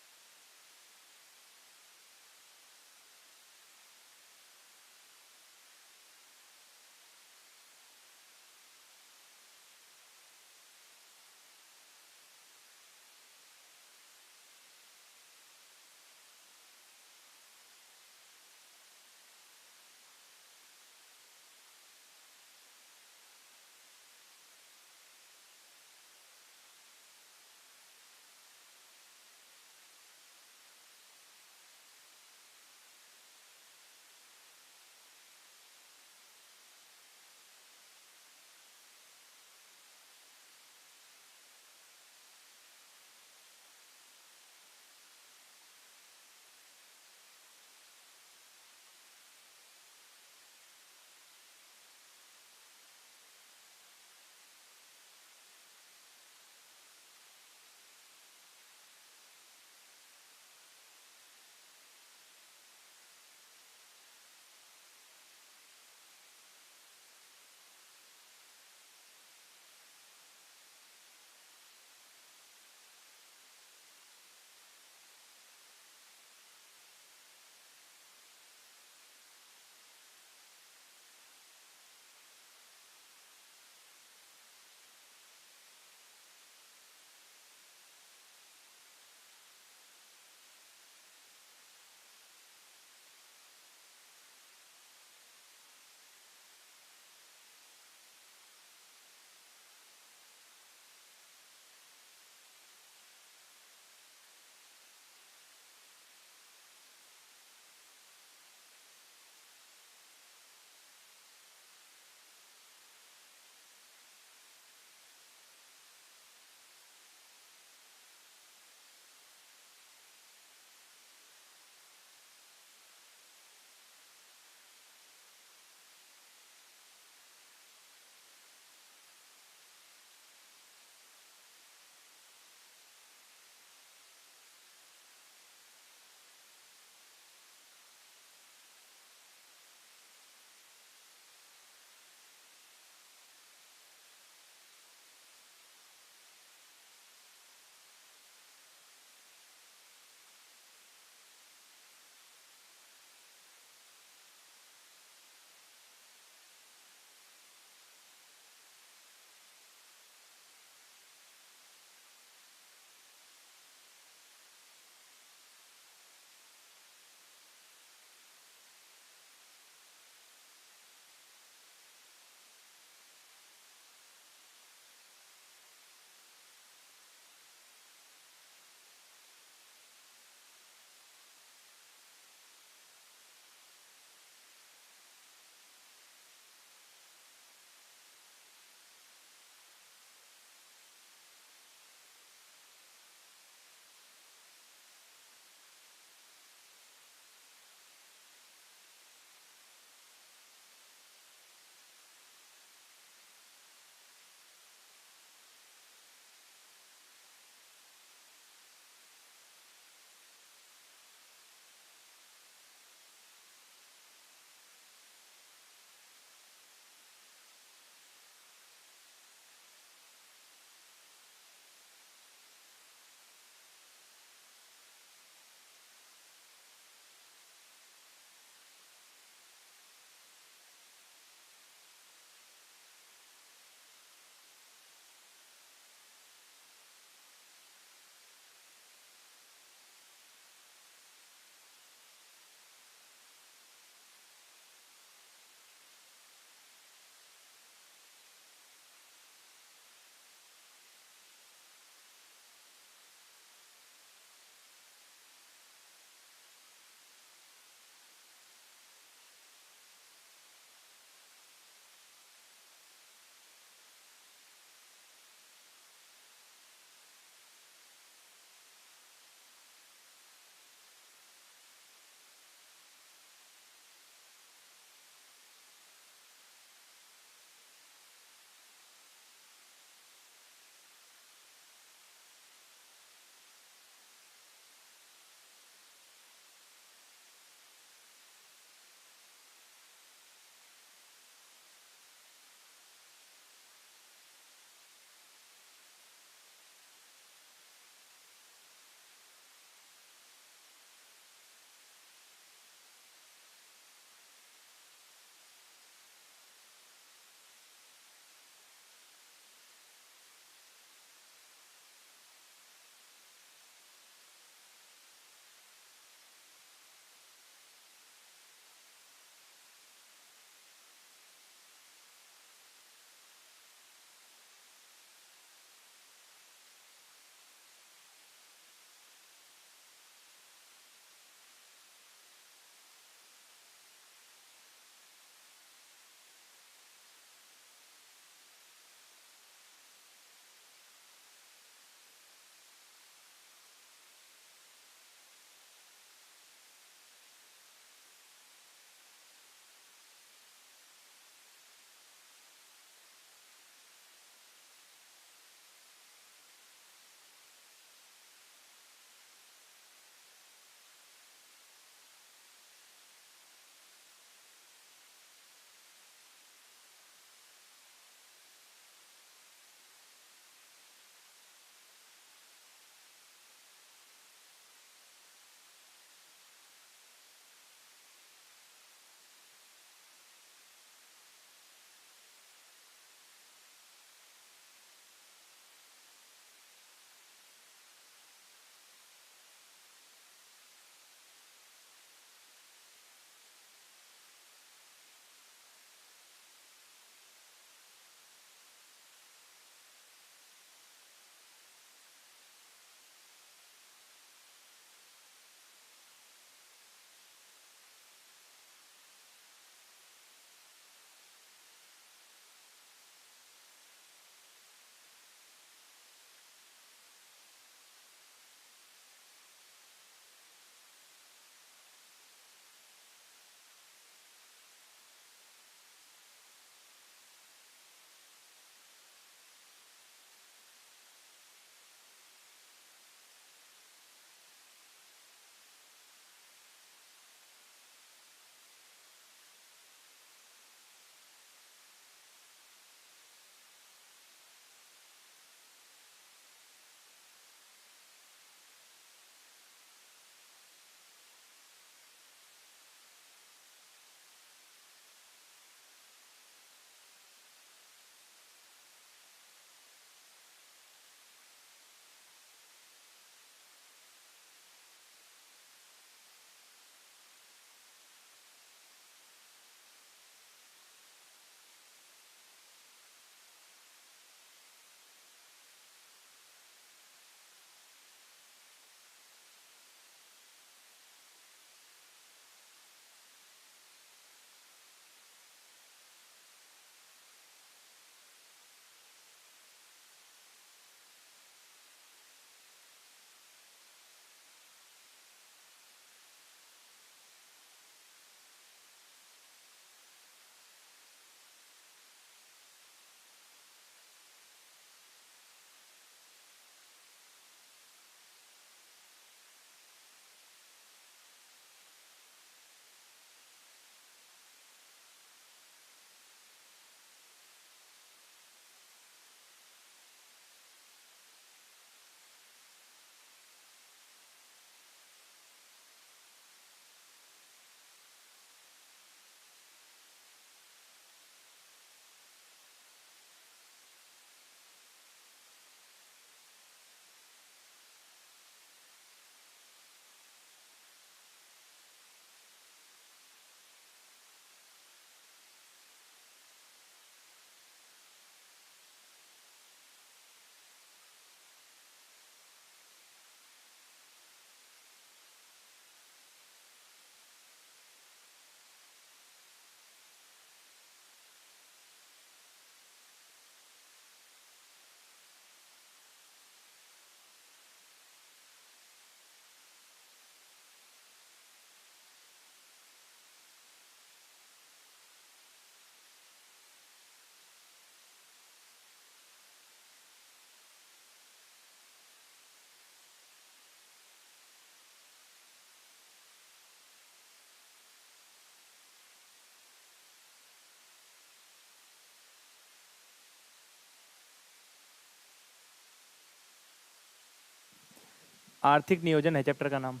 आर्थिक नियोजन है चैप्टर का नाम।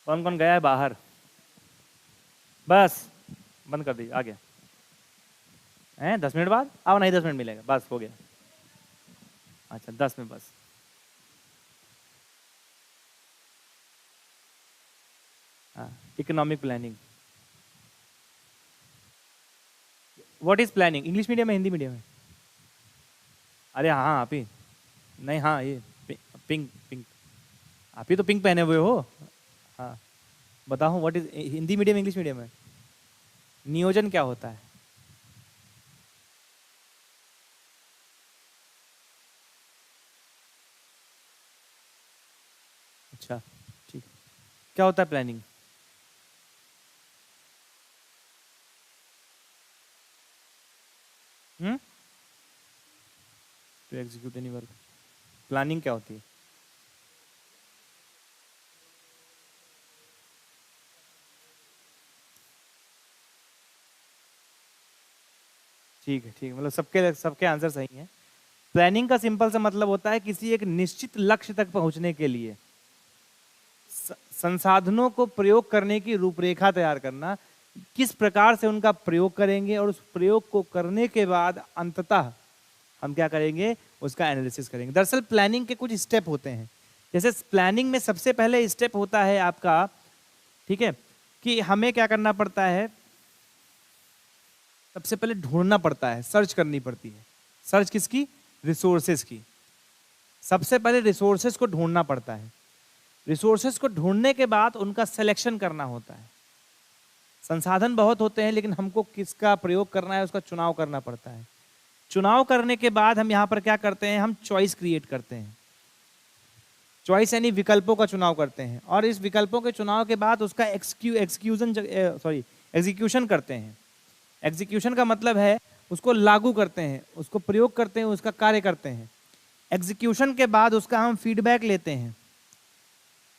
कौन कौन गया है बाहर? बस बंद कर दीजिए, आ गया हैं 10 मिनट बाद आओ, नहीं 10 मिनट मिलेगा, बस हो गया। अच्छा 10 में बस। हाँ, economic planning. What is planning? English medium है हिंदी मीडियम है? अरे हाँ आप ही, नहीं हाँ ये पिंक पिंक, आप ही तो पिंक पहने हुए हो। हाँ बताओ what is, Hindi medium English medium है? नियोजन क्या होता है? अच्छा ठीक, क्या होता है planning? To execute any work, planning क्या होती है? ठीक है ठीक है, मतलब सबके सबके आंसर सही हैं। प्लानिंग का सिंपल सा मतलब होता है किसी एक निश्चित लक्ष्य तक पहुंचने के लिए संसाधनों को प्रयोग करने की रूपरेखा तैयार करना, किस प्रकार से उनका प्रयोग करेंगे और उस प्रयोग को करने के बाद अंततः हम क्या करेंगे, उसका एनालिसिस करेंगे। दरअसल प्लानिंग के कुछ स्टेप होते हैं। जैसे प्लानिंग में सबसे पहले स्टेप होता है आपका, ठीक है, कि हमें क्या करना पड़ता है, सबसे पहले ढूंढना पड़ता है, सर्च करनी पड़ती है। सर्च किसकी? रिसोर्सेज की। सबसे पहले रिसोर्सेज को ढूंढना पड़ता है। रिसोर्सेज को ढूंढने के बाद उनका सिलेक्शन करना होता है। संसाधन बहुत होते हैं लेकिन हमको किसका प्रयोग करना है उसका चुनाव करना पड़ता है। चुनाव करने के बाद हम यहाँ पर क्या करते हैं, हम चॉइस क्रिएट करते हैं। चॉइस यानी विकल्पों का चुनाव करते हैं और इस विकल्पों के चुनाव के बाद उसका एग्जीक्यूशन करते हैं। एग्जीक्यूशन का मतलब है उसको लागू करते हैं, उसको प्रयोग करते हैं, उसका कार्य करते हैं। एग्जीक्यूशन के बाद उसका हम फीडबैक लेते हैं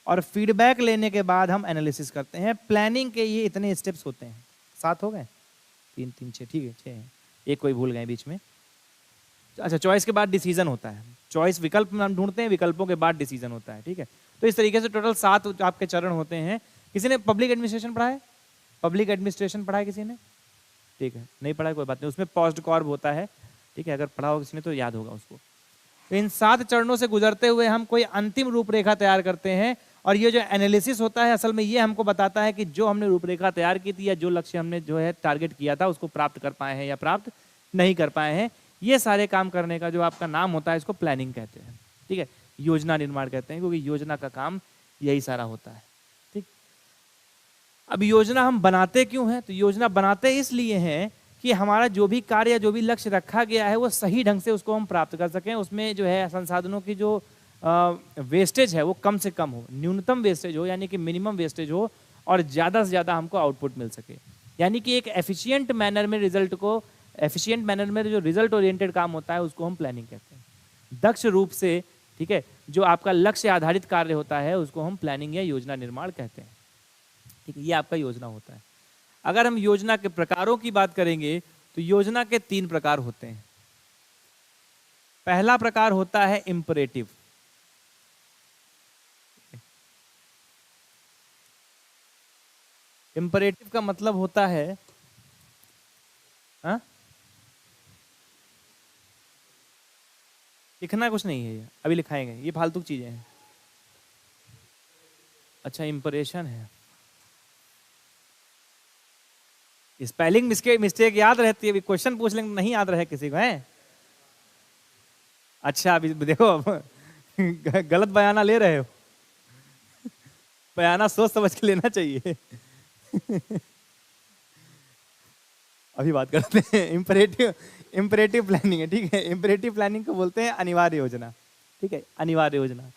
और फीडबैक लेने के बाद हम एनालिसिस करते हैं। प्लानिंग के ये इतने स्टेप्स होते हैं। 7 हो गए? 3 3 6, ठीक है 6 हैं, एक कोई भूल गए बीच में। अच्छा, चॉइस के बाद डिसीजन होता है। चॉइस विकल्प हम ढूंढते हैं, विकल्पों के बाद डिसीजन होता है, ठीक है। तो इस तरीके से टोटल 7 आपके चरण होते हैं। किसी ने पब्लिक एडमिनिस्ट्रेशन पढ़ा है? पब्लिक एडमिनिस्ट्रेशन पढ़ा है किसी ने? ठीक है, नहीं पढ़ा है कोई बात नहीं, उसमें पोस्ट कॉर्ब होता है, ठीक है, अगर पढ़ा हो किसी ने तो याद होगा उसको। तो इन 7 चरणों से गुजरते हुए हम कोई अंतिम रूपरेखा तैयार करते हैं और ये जो एनालिसिस होता है असल में ये हमको बताता है कि जो हमने रूपरेखा तैयार की थी या जो लक्ष्य हमने जो है टारगेट किया था उसको प्राप्त कर पाए हैं या प्राप्त नहीं कर पाए हैं। ये सारे काम करने का जो आपका नाम होता है इसको प्लानिंग कहते हैं, ठीक है, योजना निर्माण कहते हैं, क्योंकि योजना का काम यही सारा होता है, ठीक। अब योजना हम बनाते क्यों हैं? तो योजना बनाते इसलिए हैं कि हमारा जो भी कार्य या जो भी लक्ष्य रखा गया है वो सही ढंग से उसको हम प्राप्त कर सकें। उसमें जो है संसाधनों की जो वेस्टेज है वो कम से कम हो, न्यूनतम वेस्टेज हो, यानी कि मिनिमम वेस्टेज हो, और ज़्यादा से ज़्यादा हमको आउटपुट मिल सके। यानी कि एक एफिशिएंट मैनर में रिजल्ट को, एफिशिएंट मैनर में जो रिजल्ट ओरिएंटेड काम होता है उसको हम प्लानिंग कहते हैं। दक्ष रूप से, ठीक है, जो आपका लक्ष्य आधारित कार्य होता है उसको हम प्लानिंग या योजना निर्माण कहते हैं, ठीक है। ये आपका योजना होता है। अगर हम योजना के प्रकारों की बात करेंगे तो योजना के 3 प्रकार होते हैं। पहला प्रकार होता है इंपरेटिव। इंपरेटिव का मतलब होता है, हाँ, लिखना कुछ नहीं है, ये अभी लिखाएंगे, ये फालतू चीजें हैं। अच्छा, इंप्रेशन है। स्पेलिंग मिस्टेक याद रहती है, क्वेश्चन पूछ लेंगे नहीं याद रहे किसी को, है? अच्छा अभी देखो अब गलत बयाना ले रहे हो। बयाना सोच समझ के लेना चाहिए। अभी बात करते हैं इंपरेटिव प्लानिंग है, ठीक है। इंपरेटिव प्लानिंग को बोलते हैं अनिवार्य योजना, ठीक है, अनिवार्य योजना।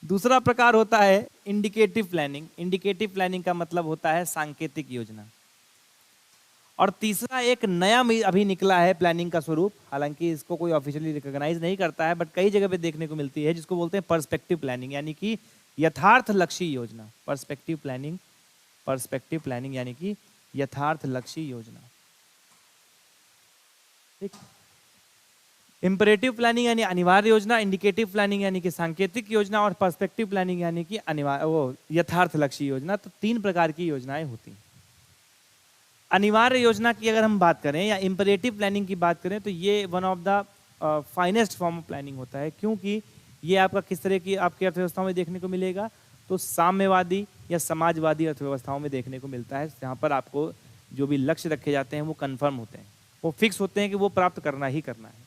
दूसरा प्रकार होता है इंडिकेटिव प्लानिंग। इंडिकेटिव प्लानिंग का मतलब होता है सांकेतिक योजना। और तीसरा एक नया अभी निकला है प्लानिंग का स्वरूप, हालांकि इसको कोई ऑफिशियली रिकॉग्नाइज नहीं करता है, बट कई जगह पे देखने को मिलती है, जिसको बोलते हैं पर्सपेक्टिव प्लानिंग, यानी कि यथार्थ लक्ष्य योजना। पर्सपेक्टिव प्लानिंग यानी कि यथार्थ लक्ष्य योजना, ठीक। इम्परेटिव प्लानिंग यानी अनिवार्य योजना, इंडिकेटिव प्लानिंग यानी कि सांकेतिक योजना, और पर्सपेक्टिव प्लानिंग यानी कि अनिवार्य वो यथार्थलक्षी योजना। तो 3 प्रकार की योजनाएं होती हैं। अनिवार्य योजना की अगर हम बात करें या इम्परेटिव प्लानिंग की बात करें तो ये one of the finest form of planning होता है, क्योंकि ये आपका किस तरह की आपकी अर्थव्यवस्थाओं में देखने को मिलेगा, तो साम्यवादी या समाजवादी अर्थव्यवस्थाओं में देखने को मिलता है, जहाँ पर आपको जो भी लक्ष्य रखे जाते हैं वो कन्फर्म होते हैं, वो फिक्स होते हैं कि वो प्राप्त करना ही करना है।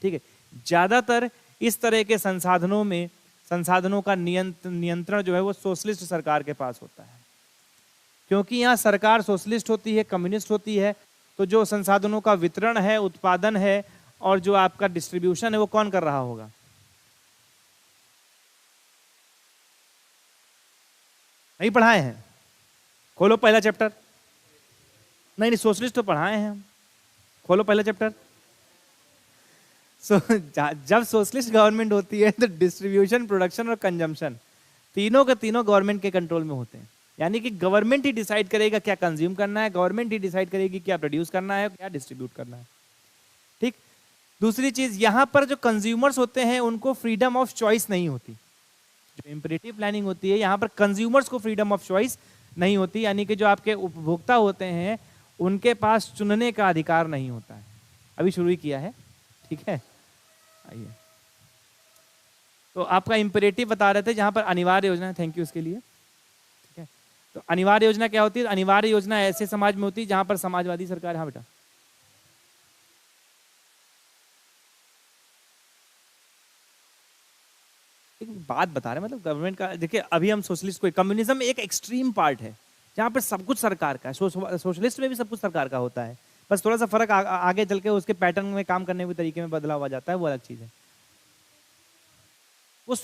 ठीक है, ज़्यादातर इस तरह के संसाधनों में संसाधनों का नियंत्रण जो है वो सोशलिस्ट सरकार के पास होता है, क्योंकि यहाँ सरकार सोशलिस्ट होती है, कम्युनिस्ट होती है, तो जो संसाधनों का वितरण है, उत्पादन है और जो आपका डिस्ट्रीब्यूशन है वो कौन कर रहा होगा? नहीं पढ़ाए हैं? खोलो पहला चैप्टर। नहीं, सोशलिस्ट तो पढ़ाए हैं हम, खोलो पहला चैप्टर। जब सोशलिस्ट गवर्नमेंट होती है तो डिस्ट्रीब्यूशन, प्रोडक्शन और कंजम्पशन तीनों के तीनों गवर्नमेंट के कंट्रोल में होते हैं, यानी कि गवर्नमेंट ही डिसाइड करेगा क्या कंज्यूम करना है, गवर्नमेंट ही डिसाइड करेगी क्या प्रोड्यूस करना है, क्या डिस्ट्रीब्यूट करना है। ठीक, दूसरी चीज, यहां पर जो कंज्यूमर्स होते हैं उनको फ्रीडम ऑफ चॉइस नहीं होती। जो इम्परेटिव प्लानिंग होती है यहाँ पर कंज्यूमर्स को फ्रीडम ऑफ चॉइस नहीं होती, यानी कि जो आपके उपभोक्ता होते हैं उनके पास चुनने का अधिकार नहीं होता है। अभी शुरू ही किया है, ठीक है, आइए। तो आपका इम्परेटिव बता रहे थे जहां पर अनिवार्य योजना है, थैंक यू उसके लिए। ठीक है, तो अनिवार्य योजना क्या होती है? अनिवार्य योजना ऐसे समाज में होती है जहां पर समाजवादी सरकार, हाँ बेटा, एक बात बता रहे हैं, मतलब गवर्नमेंट का देखिए, अभी हम सोशलिस्ट को, कम्युनिज्म एक एक्सट्रीम पार्ट है जहाँ पर सब कुछ सरकार का है, सोशलिस्ट में भी सब कुछ सरकार का होता है, बस थोड़ा सा फर्क आगे चल के उसके पैटर्न में काम करने के तरीके में बदलाव आ जाता है, वो अलग चीज है। वो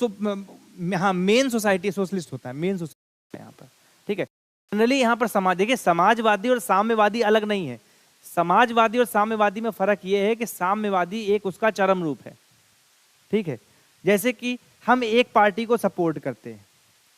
हाँ, मेन सोसाइटी सोशलिस्ट होता है, मेन सोसाइटी यहाँ पर। ठीक है, जनरली यहाँ पर समाज, देखिए समाजवादी और साम्यवादी अलग नहीं है। समाजवादी और साम्यवादी में फर्क ये है कि साम्यवादी एक उसका चरम रूप है। ठीक है, जैसे कि हम एक पार्टी को सपोर्ट करते हैं,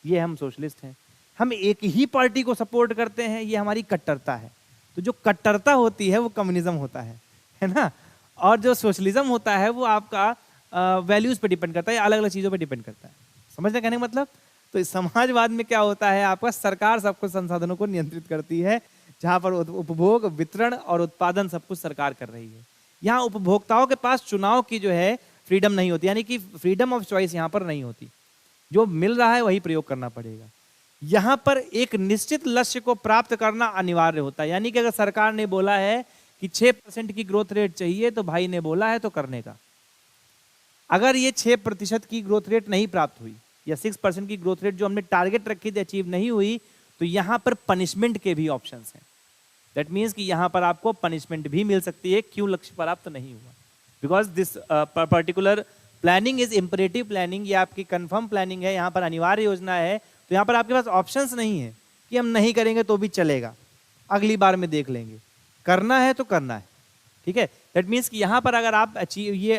ये हम सोशलिस्ट हैं। हम एक ही पार्टी को सपोर्ट करते हैं, ये हमारी कट्टरता है। तो जो कट्टरता होती है वो कम्युनिज्म होता है ना, और जो सोशलिज्म होता है वो आपका वैल्यूज पे डिपेंड करता है, अलग अलग चीजों पे डिपेंड करता है। समझने कहने का मतलब? तो समाजवाद में क्या होता है, आपका सरकार सब कुछ संसाधनों को नियंत्रित करती है, जहां पर उपभोग, वितरण और उत्पादन सब कुछ सरकार कर रही है। यहाँ उपभोक्ताओं के पास चुनाव की जो है फ्रीडम नहीं होती, यानी कि फ्रीडम ऑफ चॉइस यहाँ पर नहीं होती, जो मिल रहा है वही प्रयोग करना पड़ेगा। यहाँ पर एक निश्चित लक्ष्य को प्राप्त करना अनिवार्य होता है, यानी कि अगर सरकार ने बोला है कि 6% की ग्रोथ रेट चाहिए तो भाई ने बोला है तो करने का। अगर ये 6% की ग्रोथ रेट नहीं प्राप्त हुई या 6% की ग्रोथ रेट जो हमने टारगेट रखी थी अचीव नहीं हुई, तो यहाँ पर पनिशमेंट के भी ऑप्शंस हैं। दैट मीन्स कि यहाँ पर आपको पनिशमेंट भी मिल सकती है, क्यों लक्ष्य प्राप्त नहीं हुआ, because this particular planning is imperative planning, ये आपकी कंफर्म प्लानिंग है, यहाँ पर अनिवार्य योजना है। तो यहाँ पर आपके पास ऑप्शंस नहीं है कि हम नहीं करेंगे तो भी चलेगा, अगली बार में देख लेंगे, करना है तो करना है। ठीक है, दैट मीन्स कि यहाँ पर अगर आप अचीव ये